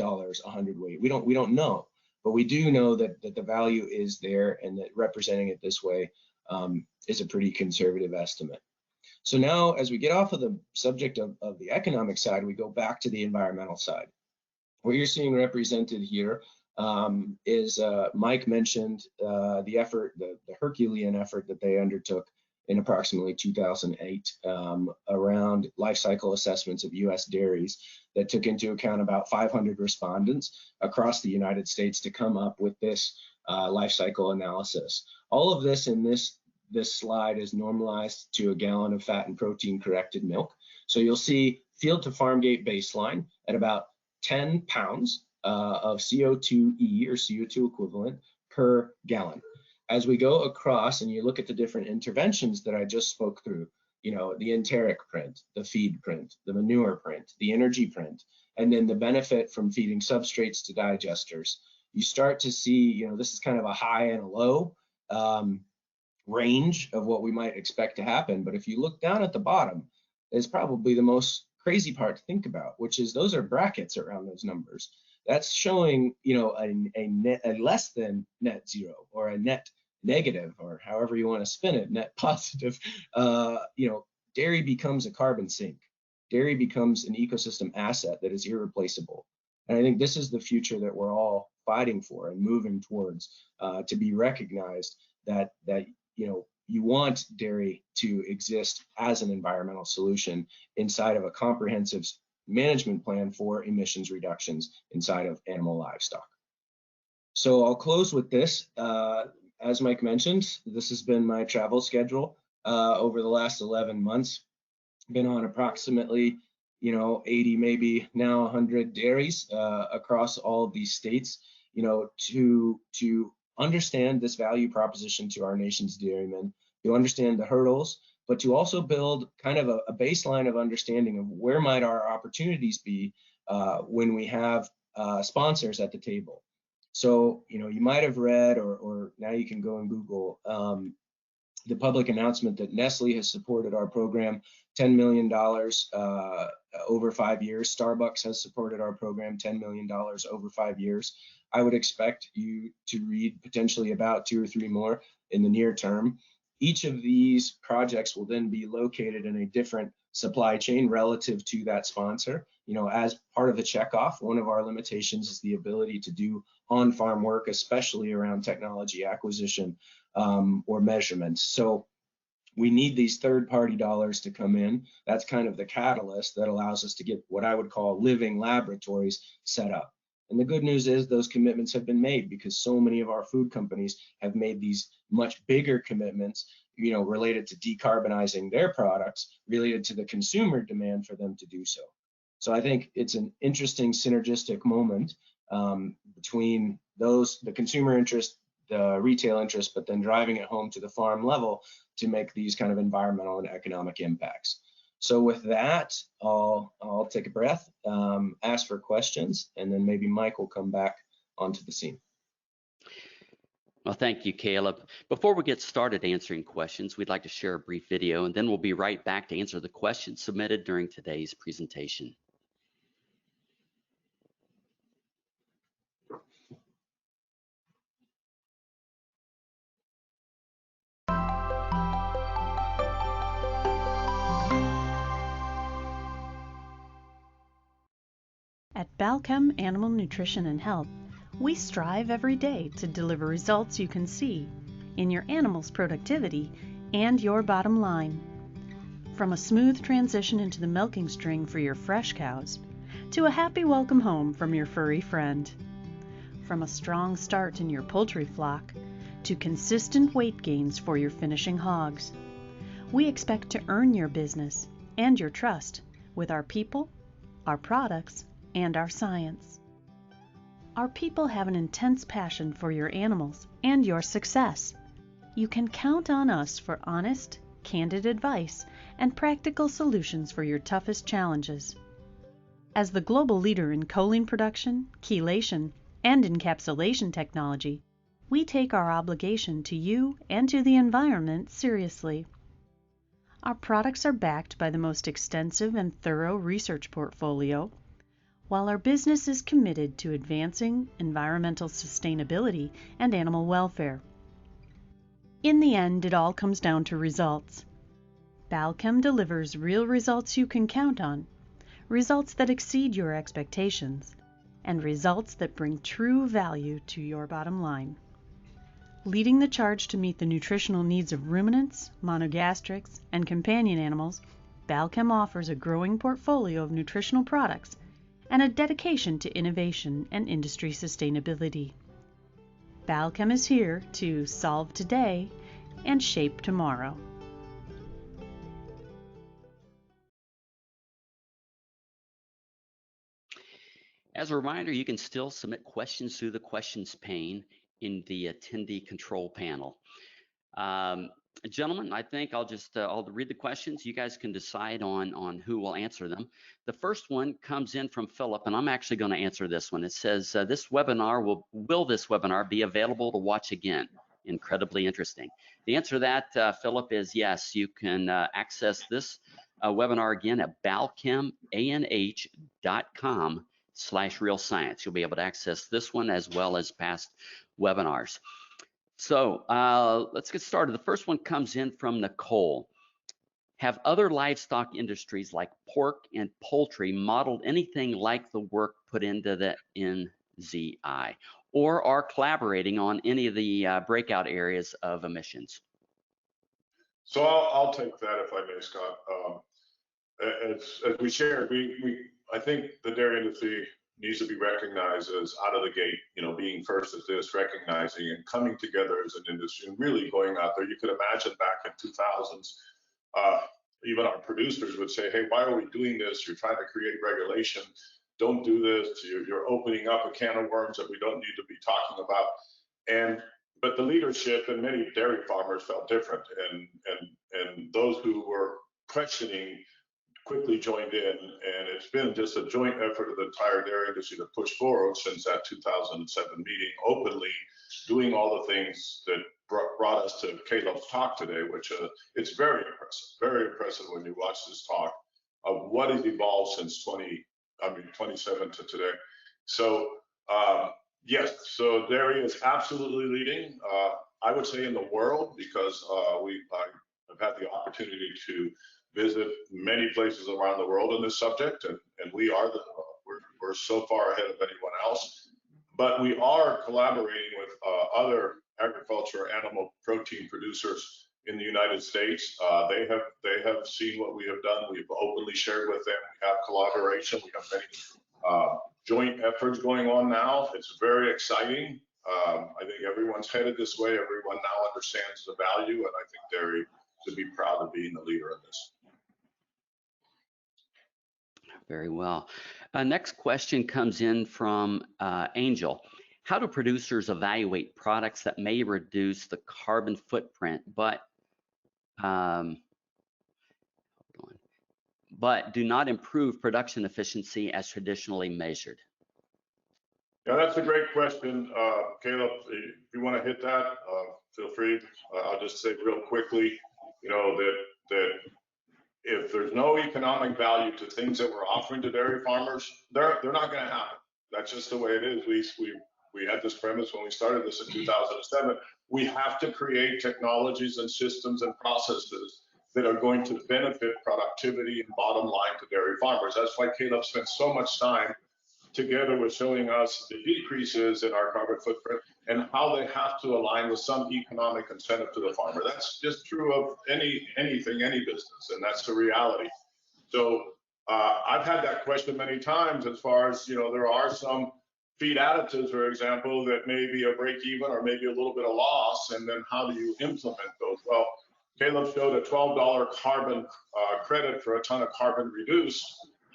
a 100-weight. We don't know, but we do know that the value is there, and that representing it this way is a pretty conservative estimate. So now, as we get off of the subject of the economic side, we go back to the environmental side. What you're seeing represented here is Mike mentioned the effort, the Herculean effort that they undertook in approximately 2008 around life cycle assessments of U.S. dairies that took into account about 500 respondents across the United States to come up with this life cycle analysis. All of this in this slide is normalized to a gallon of fat and protein corrected milk. So you'll see field to farm gate baseline at about 10 pounds of CO2e or CO2 equivalent per gallon. As we go across and you look at the different interventions that I just spoke through, you know, the enteric print, the feed print, the manure print, the energy print, and then the benefit from feeding substrates to digesters, you start to see, you know, this is kind of a high and a low range of what we might expect to happen. But if you look down at the bottom, is probably the most crazy part to think about, which is those are brackets around those numbers. That's showing, you know, a less than net zero or a net negative, or however you want to spin it, net positive. You know, dairy becomes a carbon sink. Dairy becomes an ecosystem asset that is irreplaceable. And I think this is the future that we're all fighting for and moving towards, to be recognized that you know, you want dairy to exist as an environmental solution inside of a comprehensive management plan for emissions reductions inside of animal livestock. So I'll close with this. As Mike mentioned, this has been my travel schedule over the last 11 months. Been on approximately, you know, 80, maybe now 100 dairies across all of these states, you know, to understand this value proposition to our nation's dairymen, to understand the hurdles, but to also build kind of a baseline of understanding of where might our opportunities be when we have sponsors at the table. So, you know, you might have read, or now you can go and Google the public announcement that Nestle has supported our program $10 million over 5 years. Starbucks has supported our program $10 million over 5 years. I would expect you to read potentially about 2 or 3 more in the near term. Each of these projects will then be located in a different supply chain relative to that sponsor. You know, as part of the checkoff, one of our limitations is the ability to do on-farm work, especially around technology acquisition or measurements. So we need these third-party dollars to come in. That's kind of the catalyst that allows us to get what I would call living laboratories set up. And the good news is those commitments have been made, because so many of our food companies have made these much bigger commitments, you know, related to decarbonizing their products, related to the consumer demand for them to do so. So I think it's an interesting synergistic moment between the consumer interest, the retail interest, but then driving it home to the farm level to make these kind of environmental and economic impacts. So with that, I'll take a breath, ask for questions, and then maybe Mike will come back onto the scene. Well, thank you, Caleb. Before we get started answering questions, we'd like to share a brief video, and then we'll be right back to answer the questions submitted during today's presentation. Balchem Animal Nutrition and Health, we strive every day to deliver results you can see in your animal's productivity and your bottom line. From a smooth transition into the milking string for your fresh cows, to a happy welcome home from your furry friend. From a strong start in your poultry flock, to consistent weight gains for your finishing hogs. We expect to earn your business and your trust with our people, our products, and our science. Our people have an intense passion for your animals and your success. You can count on us for honest, candid advice and practical solutions for your toughest challenges. As the global leader in choline production, chelation, and encapsulation technology, we take our obligation to you and to the environment seriously. Our products are backed by the most extensive and thorough research portfolio, while our business is committed to advancing environmental sustainability and animal welfare. In the end, it all comes down to results. Balchem delivers real results you can count on, results that exceed your expectations, and results that bring true value to your bottom line. Leading the charge to meet the nutritional needs of ruminants, monogastrics, and companion animals, Balchem offers a growing portfolio of nutritional products and a dedication to innovation and industry sustainability. Balchem is here to solve today and shape tomorrow. As a reminder, you can still submit questions through the questions pane in the attendee control panel. Gentlemen, I think I'll read the questions. You guys can decide on who will answer them. The first one comes in from Philip, and I'm actually going to answer this one. It says, will this webinar be available to watch again? Incredibly interesting. The answer to that, Philip, is yes. You can access this webinar again at balchemanh.com/real science. You'll be able to access this one as well as past webinars. So let's get started. The first one comes in from Nicole. Have other livestock industries like pork and poultry modeled anything like the work put into the NZI, or are collaborating on any of the breakout areas of emissions? So I'll take that if I may, Scott. As we shared, I think the dairy industry needs to be recognized as out of the gate, being first at this, recognizing and coming together as an industry and really going out there. You could imagine back in 2000s, even our producers would say, hey, why are we doing this? You're trying to create regulation. Don't do this. You're opening up a can of worms that we don't need to be talking about. But the leadership and many dairy farmers felt different. And those who were questioning quickly joined in, and it's been just a joint effort of the entire dairy industry to push forward since that 2007 meeting, openly doing all the things that brought us to Caleb's talk today, which it's very impressive when you watch this talk of what has evolved since 27 to today. So yes, so dairy is absolutely leading, I would say in the world, because I've had the opportunity to visit many places around the world on this subject, and we're so far ahead of anyone else. But we are collaborating with other agriculture animal protein producers in the United States. They have seen what we have done. We've openly shared with them. We have collaboration. We have many joint efforts going on now. It's very exciting. I think everyone's headed this way. Everyone now understands the value, and I think dairy should be proud of being the leader in this. Very well. Next question comes in from Angel. How do producers evaluate products that may reduce the carbon footprint, but do not improve production efficiency as traditionally measured? Yeah, that's a great question. Caleb, if you want to hit that, feel free. I'll just say real quickly, that if there's no economic value to things that we're offering to dairy farmers, they're not going to happen. That's just the way it is. We had this premise when we started this in 2007. We have to create technologies and systems and processes that are going to benefit productivity and bottom line to dairy farmers. That's why Caleb spent so much time together with showing us the decreases in our carbon footprint and how they have to align with some economic incentive to the farmer. That's just true of anything, any business, and that's the reality. So I've had that question many times as far as, there are some feed additives, for example, that may be a break even or maybe a little bit of loss, and then how do you implement those? Well, Caleb showed a $12 carbon credit for a ton of carbon reduced.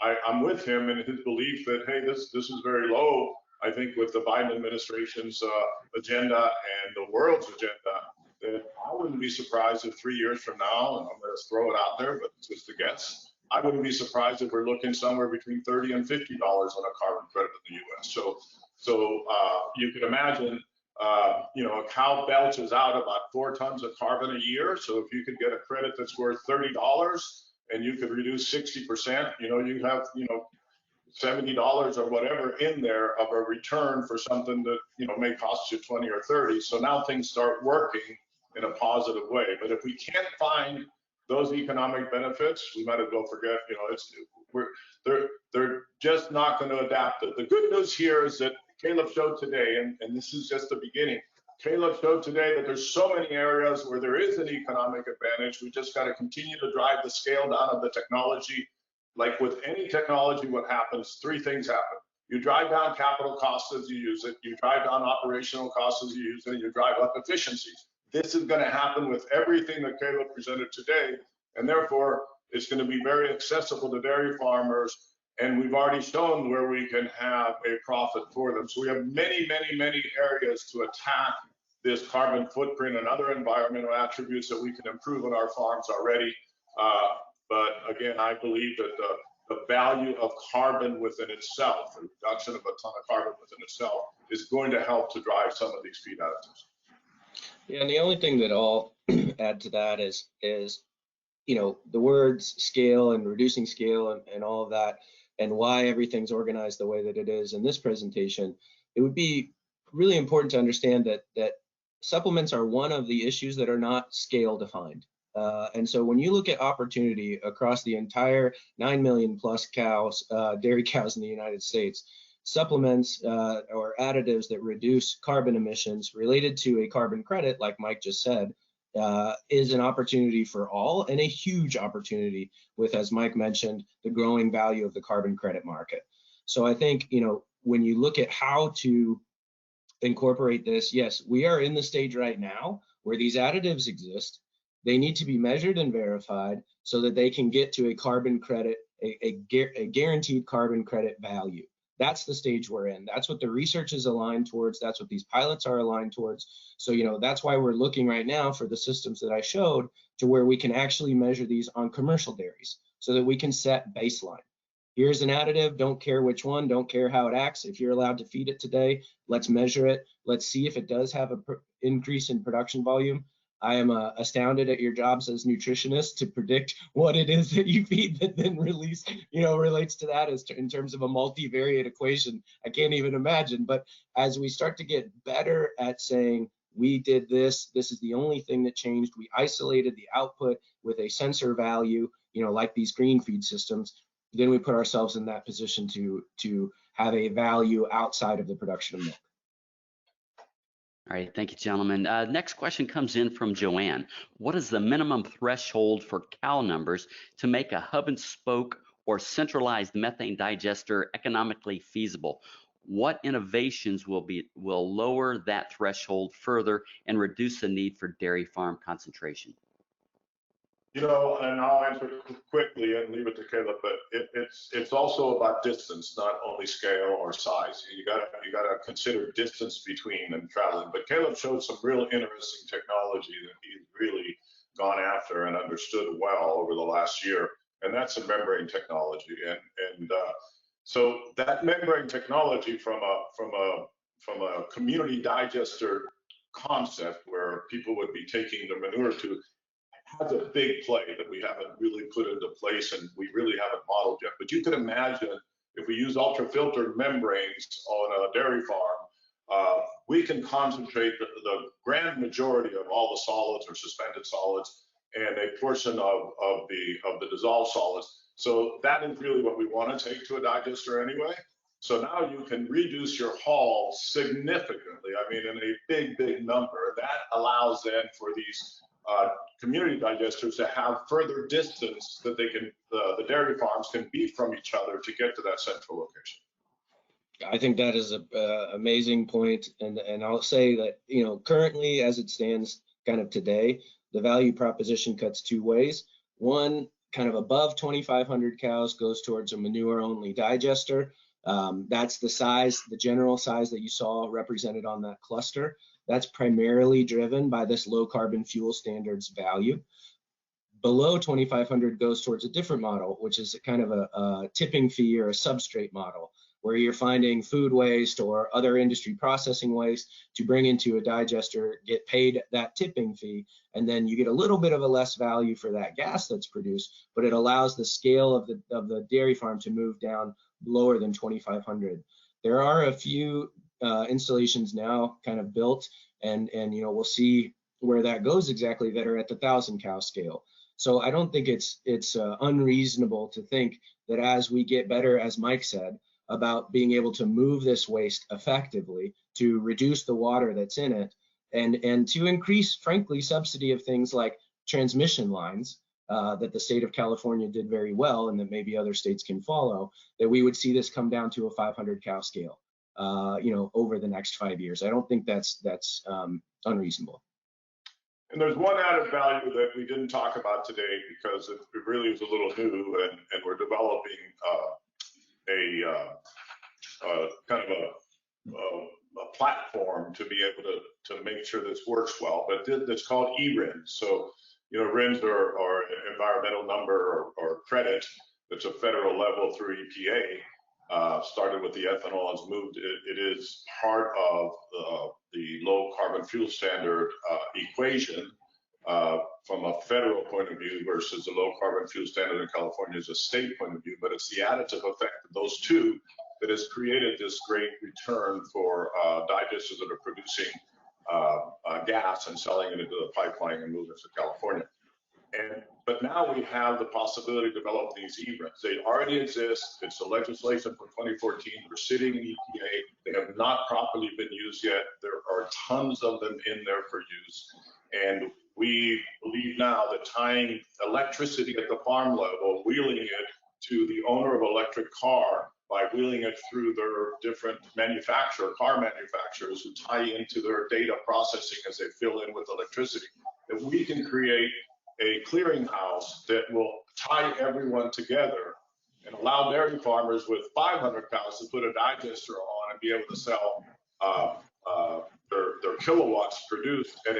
I'm with him in his belief that, hey, this is very low. I think with the Biden administration's agenda and the world's agenda, that I wouldn't be surprised if 3 years from now, and I'm going to throw it out there, but it's just a guess, I wouldn't be surprised if we're looking somewhere between $30 and $50 on a carbon credit in the U.S. So you could imagine, a cow belches out about 4 tons of carbon a year. So if you could get a credit that's worth $30 and you could reduce 60%, you have, $70 or whatever in there of a return for something that, may cost you 20 or 30. So now things start working in a positive way. But if we can't find those economic benefits, we might as well forget, they're just not going to adapt it. The good news here is that Caleb showed today, and this is just the beginning, Caleb showed today that there's so many areas where there is an economic advantage. We just got to continue to drive the scale down of the technology. Like with any technology, what happens, 3 things happen. You drive down capital costs as you use it, you drive down operational costs as you use it, and you drive up efficiencies. This is going to happen with everything that Caleb presented today, and therefore it's going to be very accessible to dairy farmers, and we've already shown where we can have a profit for them. So we have many, many, many areas to attack this carbon footprint and other environmental attributes that we can improve on our farms already. But again, I believe that the value of carbon within itself, the reduction of a ton of carbon within itself, is going to help to drive some of these feed additives. Yeah, and the only thing that I'll add to that is the words scale and reducing scale and all of that, and why everything's organized the way that it is in this presentation. It would be really important to understand that supplements are one of the issues that are not scale defined. And so when you look at opportunity across the entire 9 million plus cows, dairy cows in the United States, supplements or additives that reduce carbon emissions related to a carbon credit, like Mike just said, is an opportunity for all, and a huge opportunity with, as Mike mentioned, the growing value of the carbon credit market. So I think, when you look at how to incorporate this, yes, we are in the stage right now where these additives exist. They need to be measured and verified so that they can get to a carbon credit, a guaranteed carbon credit value. That's the stage we're in. That's what the research is aligned towards. That's what these pilots are aligned towards. So, that's why we're looking right now for the systems that I showed to where we can actually measure these on commercial dairies so that we can set baseline. Here's an additive, don't care which one, don't care how it acts. If you're allowed to feed it today, let's measure it. Let's see if it does have an increase in production volume. I am astounded at your jobs as nutritionists to predict what it is that you feed that then relates to that in terms of a multivariate equation. I can't even imagine. But as we start to get better at saying, we did this is the only thing that changed. We isolated the output with a sensor value, like these green feed systems. Then we put ourselves in that position to have a value outside of the production of milk. All right, thank you, gentlemen. Next question comes in from Joanne. What is the minimum threshold for cow numbers to make a hub and spoke or centralized methane digester economically feasible? What innovations will lower that threshold further and reduce the need for dairy farm concentration? And I'll answer it quickly and leave it to Caleb, but it's also about distance, not only scale or size. You gotta consider distance between them traveling. But Caleb showed some real interesting technology that he's really gone after and understood well over the last year, and that's the membrane technology. And so that membrane technology from a community digester concept where people would be taking their manure to, has a big play that we haven't really put into place and we really haven't modeled yet. But you could imagine if we use ultra-filtered membranes on a dairy farm, we can concentrate the grand majority of all the solids or suspended solids and a portion of the dissolved solids. So that is really what we want to take to a digester anyway. So now you can reduce your haul significantly. I mean, in a big number. That allows then for these community digesters to have further distance that they can, the dairy farms can be from each other to get to that central location. I think that is a amazing point, and I'll say that, you know, currently as it stands, kind of today, the value proposition cuts two ways. One, kind of above 2,500 cows goes towards a manure-only digester. That's the size, the general size that you saw represented on that cluster. That's primarily driven by this low carbon fuel standards value. Below 2,500 goes towards a different model, which is a kind of a tipping fee or a substrate model, where you're finding food waste or other industry processing waste to bring into a digester, get paid that tipping fee, and then you get a little bit of a less value for that gas that's produced, but it allows the scale of the dairy farm to move down lower than 2,500. There are a few installations now kind of built, and you know, we'll see where that goes exactly, that are at the 1,000 cow scale. So I don't think it's unreasonable to think that as we get better, as Mike said, about being able to move this waste effectively, to reduce the water that's in it, and to increase, frankly, subsidy of things like transmission lines that the state of California did very well, and that maybe other states can follow, that we would see this come down to a 500 cow scale, you know, over the next 5 years. I don't think that's unreasonable. And there's one added value that we didn't talk about today because it really is a little new, and we're developing kind of a platform to be able to make sure this works well, but it's called eRINs. So, you know, RINs are environmental number or credit. It's a federal level through EPA. Started with the ethanol, has moved. It is part of the low carbon fuel standard equation from a federal point of view versus a low carbon fuel standard in California is a state point of view, but it's the additive effect of those two that has created this great return for digesters that are producing gas and selling it into the pipeline and moving it to California. But now we have the possibility to develop these eRINs. They already exist. It's a legislation from 2014. They're sitting in EPA. They have not properly been used yet. There are tons of them in there for use. And we believe now that tying electricity at the farm level, wheeling it to the owner of an electric car by wheeling it through their different car manufacturers who tie into their data processing as they fill in with electricity, that we can create a clearinghouse that will tie everyone together and allow dairy farmers with 500 cows to put a digester on and be able to sell their kilowatts produced at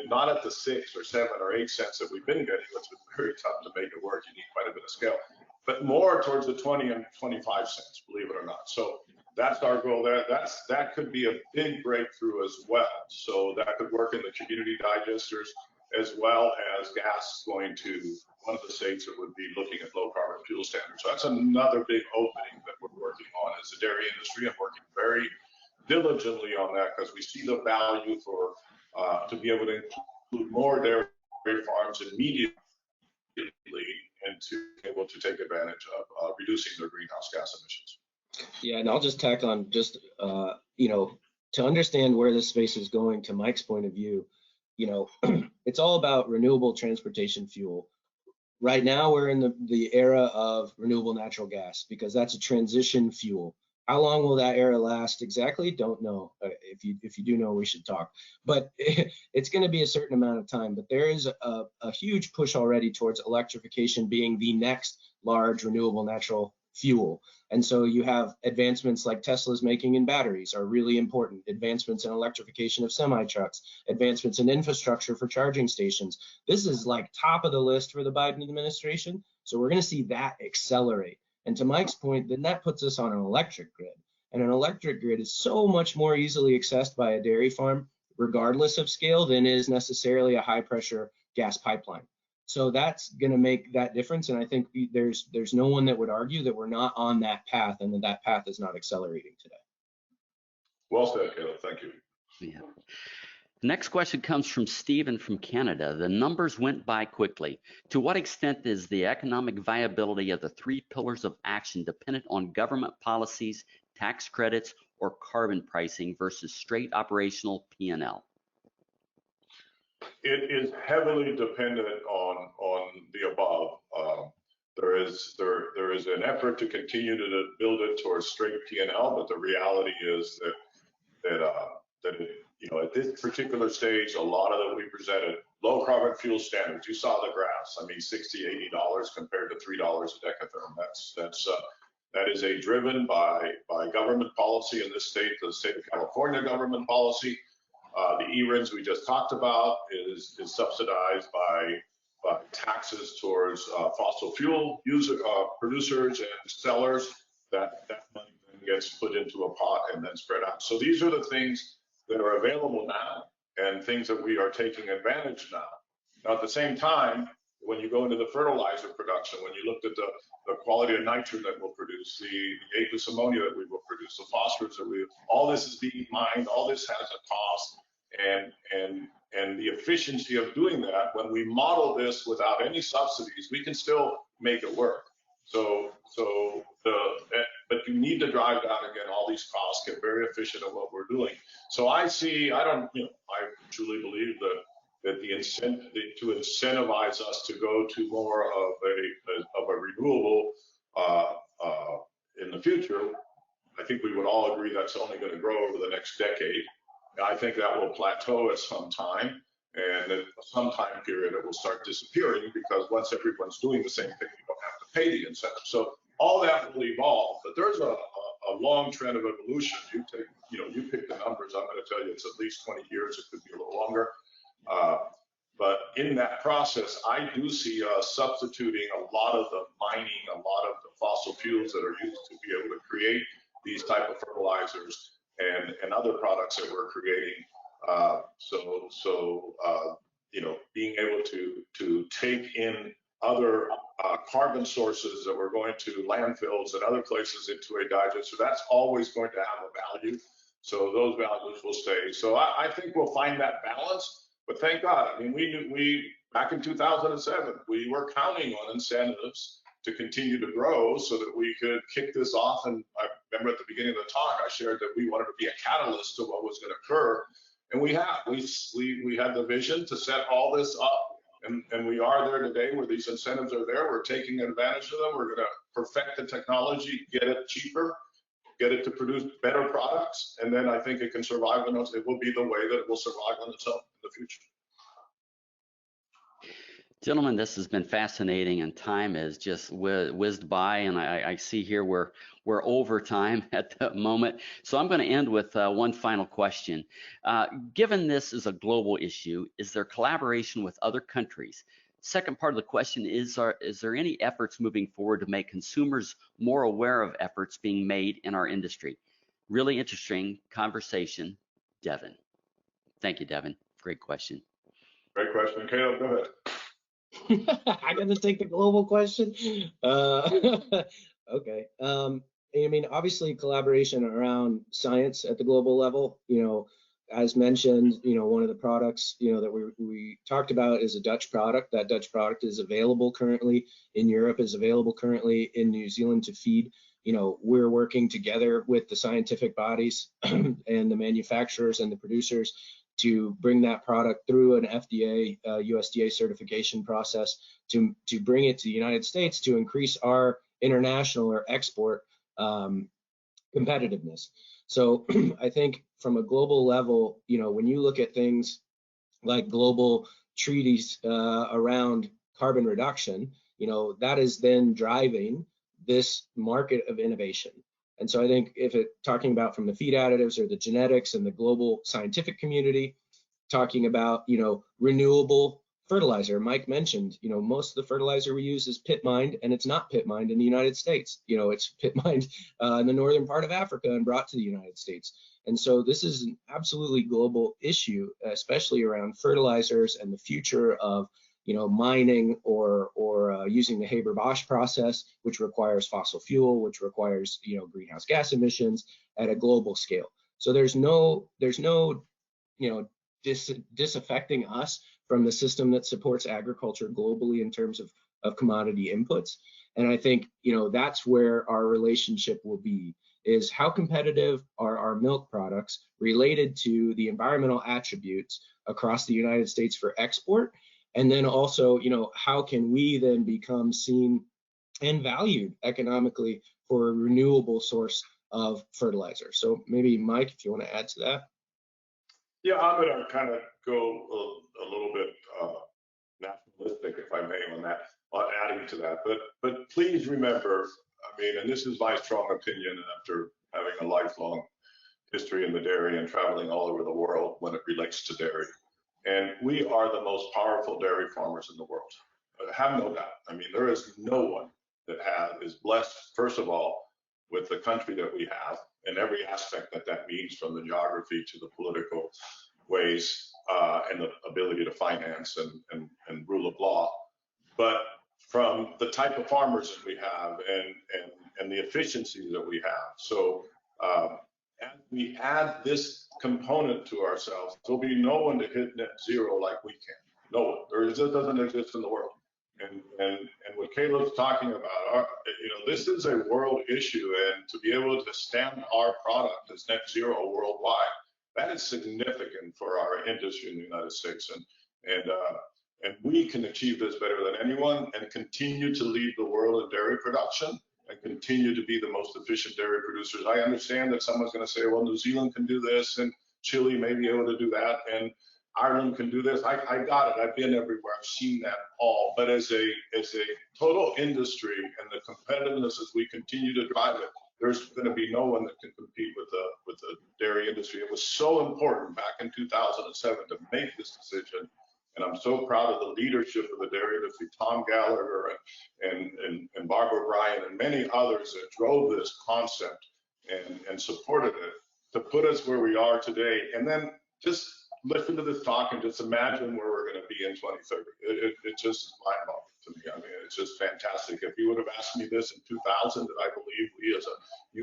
not at the 6 or 7 or 8 cents that we've been getting, which is very tough to make it work. You need quite a bit of scale, but more towards the 20 and 25 cents, believe it or not. So that's our goal there. That could be a big breakthrough as well. So that could work in the community digesters as well as gas going to one of the states that would be looking at low carbon fuel standards. So that's another big opening that we're working on as a dairy industry, and working very diligently on that because we see the value for to be able to include more dairy farms immediately and to be able to take advantage of reducing their greenhouse gas emissions. Yeah, and I'll just tack on just, you know, to understand where this space is going, to Mike's point of view, you know, it's all about renewable transportation fuel. Right now, we're in the era of renewable natural gas because that's a transition fuel. How long will that era last exactly? Don't know. If you do know, we should talk. But it's going to be a certain amount of time. But there is a huge push already towards electrification being the next large renewable natural fuel. And so you have advancements like Tesla's making in batteries are really important. Advancements in electrification of semi-trucks, advancements in infrastructure for charging stations. This is like top of the list for the Biden administration. So we're going to see that accelerate. And to Mike's point, then that puts us on an electric grid. And an electric grid is so much more easily accessed by a dairy farm, regardless of scale, than is necessarily a high pressure gas pipeline. So that's going to make that difference. And I think there's no one that would argue that we're not on that path and that path is not accelerating today. Well said, Caleb. Thank you. Yeah. The next question comes from Stephen from Canada. The numbers went by quickly. To what extent is the economic viability of the 3 pillars of action dependent on government policies tax credits, or carbon pricing versus straight operational P&L? It is heavily dependent on the above. There is an effort to continue to build it towards straight P&L, but the reality is that at this particular stage, a lot of it we presented low carbon fuel standards. You saw the graphs. I mean, $60, $80 compared to $3 a decatherm. That is driven by government policy in this state, the state of California government policy. The E-RINs we just talked about is subsidized by taxes towards fossil fuel producers and sellers. That money then gets put into a pot and then spread out. So these are the things that are available now and things that we are taking advantage now. Now, at the same time, when you go into the fertilizer production, when you looked at the quality of nitrogen that we'll produce, the aqueous ammonia that we will produce, the phosphorus all this is being mined, all this has a cost, and the efficiency of doing that, when we model this without any subsidies, we can still make it work. But you need to drive down again all these costs, get very efficient at what we're doing. So I truly believe that to incentivize us to go to more of a renewable in the future, I think we would all agree that's only going to grow over the next decade. I think that will plateau at some time, and at some time period it will start disappearing, because once everyone's doing the same thing, you don't have to pay the incentive. So all that will evolve, but there's a long trend of evolution. You pick the numbers. I'm going to tell you it's at least 20 years. It could be a little longer. But in that process, I do see us substituting a lot of the mining, a lot of the fossil fuels that are used to be able to create these type of fertilizers and other products that we're creating. Being able to take in other carbon sources that we're going to landfills and other places into a digester, that's always going to have a value. So those values will stay. So I think we'll find that balance. But thank God, I mean, we back in 2007, we were counting on incentives to continue to grow so that we could kick this off. And I remember at the beginning of the talk, I shared that we wanted to be a catalyst to what was going to occur. And we have. We had the vision to set all this up. And we are there today where these incentives are there. We're taking advantage of them. We're going to perfect the technology, get it cheaper, get it to produce better products. And then I think it can survive on its own. It will be the way that it will survive on its own in the future. Gentlemen, this has been fascinating, and time has just whizzed by, and I see here we're over time at the moment. So I'm going to end with one final question. Given this is a global issue, is there collaboration with other countries? Second part of the question is there any efforts moving forward to make consumers more aware of efforts being made in our industry? Really interesting conversation, Devin. Thank you, Devin. Great question. Great question. Caleb, go ahead. I got to take the global question. Okay. I mean, obviously collaboration around science at the global level, as mentioned, one of the products, that we talked about is a Dutch product. That Dutch product is available currently in Europe, is available currently in New Zealand to feed. We're working together with the scientific bodies and the manufacturers and the producers to bring that product through an FDA, USDA certification process to bring it to the United States to increase our international or export competitiveness. So I think from a global level, when you look at things like global treaties around carbon reduction, that is then driving this market of innovation. And so I think talking about from the feed additives or the genetics and the global scientific community, talking about, renewable fertilizer. Mike mentioned, most of the fertilizer we use is pit mined, and it's not pit mined in the United States. It's pit mined in the northern part of Africa and brought to the United States. And so this is an absolutely global issue, especially around fertilizers and the future of mining or using the Haber-Bosch process, which requires fossil fuel, which requires greenhouse gas emissions at a global scale. So there's no disaffecting us from the system that supports agriculture globally in terms of commodity inputs. And I think that's where our relationship will be, is how competitive are our milk products related to the environmental attributes across the United States for export? And then also, how can we then become seen and valued economically for a renewable source of fertilizer? So maybe Mike, if you want to add to that. Yeah, I'm going to kind of go a little bit nationalistic, if I may, on that, on adding to that. But please remember, I mean, and this is my strong opinion after having a lifelong history in the dairy and traveling all over the world when it relates to dairy. And we are the most powerful dairy farmers in the world. Have no doubt. I mean, there is no one that is blessed, first of all, with the country that we have and every aspect that means, from the geography to the political ways and the ability to finance and rule of law. But from the type of farmers that we have and the efficiency that we have. So as we add this component to ourselves, there'll be no one to hit net zero like we can. No one. It just doesn't exist in the world. And what Caleb's talking about, this is a world issue, and to be able to stamp our product as net zero worldwide, that is significant for our industry in the United States. And we can achieve this better than anyone and continue to lead the world in dairy production and continue to be the most efficient dairy producers. I understand that someone's going to say, well, New Zealand can do this and Chile may be able to do that and Ireland can do this. I got it. I've been everywhere. I've seen that all. But as a total industry and the competitiveness as we continue to drive it, there's going to be no one that can compete with the dairy industry. It was so important back in 2007 to make this decision. And I'm so proud of the leadership of the dairy industry, Tom Gallagher and Barbara Bryan and many others that drove this concept and supported it to put us where we are today. And then just listen to this talk and just imagine where we're going to be in 2030. It just mind-boggling to me. I mean, it's just fantastic. If you would have asked me this in 2000, that I believe we as a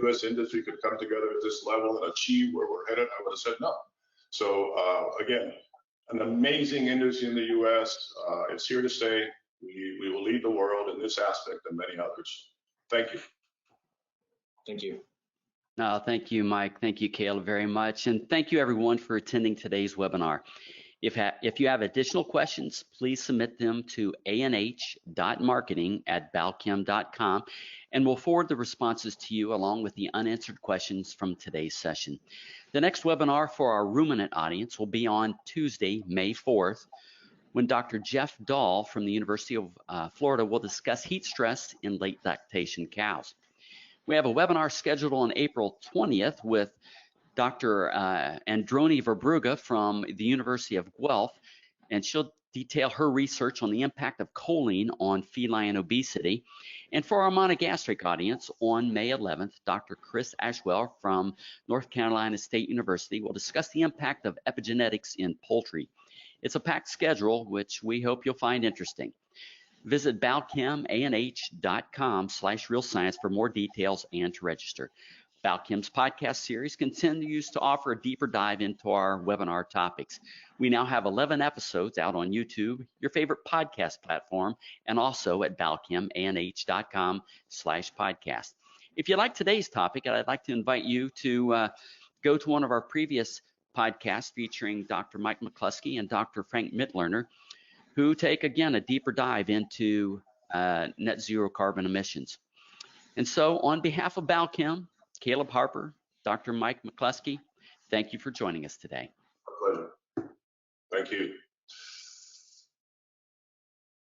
U.S. industry could come together at this level and achieve where we're headed, I would have said no. So again, an amazing industry in the U.S. It's here to stay. We will lead the world in this aspect and many others. Thank you. Thank you. No, thank you, Mike. Thank you, Caleb, very much. And thank you, everyone, for attending today's webinar. If you have additional questions, please submit them to anh.marketing@balchem.com, and we'll forward the responses to you along with the unanswered questions from today's session. The next webinar for our ruminant audience will be on Tuesday, May 4th, when Dr. Jeff Dahl from the University of Florida will discuss heat stress in late lactation cows. We have a webinar scheduled on April 20th with Dr. Androni Verbruga from the University of Guelph, and she'll detail her research on the impact of choline on feline obesity. And for our monogastric audience, on May 11th, Dr. Chris Ashwell from North Carolina State University will discuss the impact of epigenetics in poultry. It's a packed schedule, which we hope you'll find interesting. Visit balchemanh.com/real science for more details and to register. Balchem's podcast series continues to offer a deeper dive into our webinar topics. We now have 11 episodes out on YouTube, your favorite podcast platform, and also at balchemanh.com/podcast. If you like today's topic, I'd like to invite you to go to one of our previous podcasts featuring Dr. Mike McCloskey and Dr. Frank Mitlerner, who take, again, a deeper dive into net zero carbon emissions. And so on behalf of Balchem, Caleb Harper, Dr. Mike McCloskey, thank you for joining us today. A pleasure. Thank you.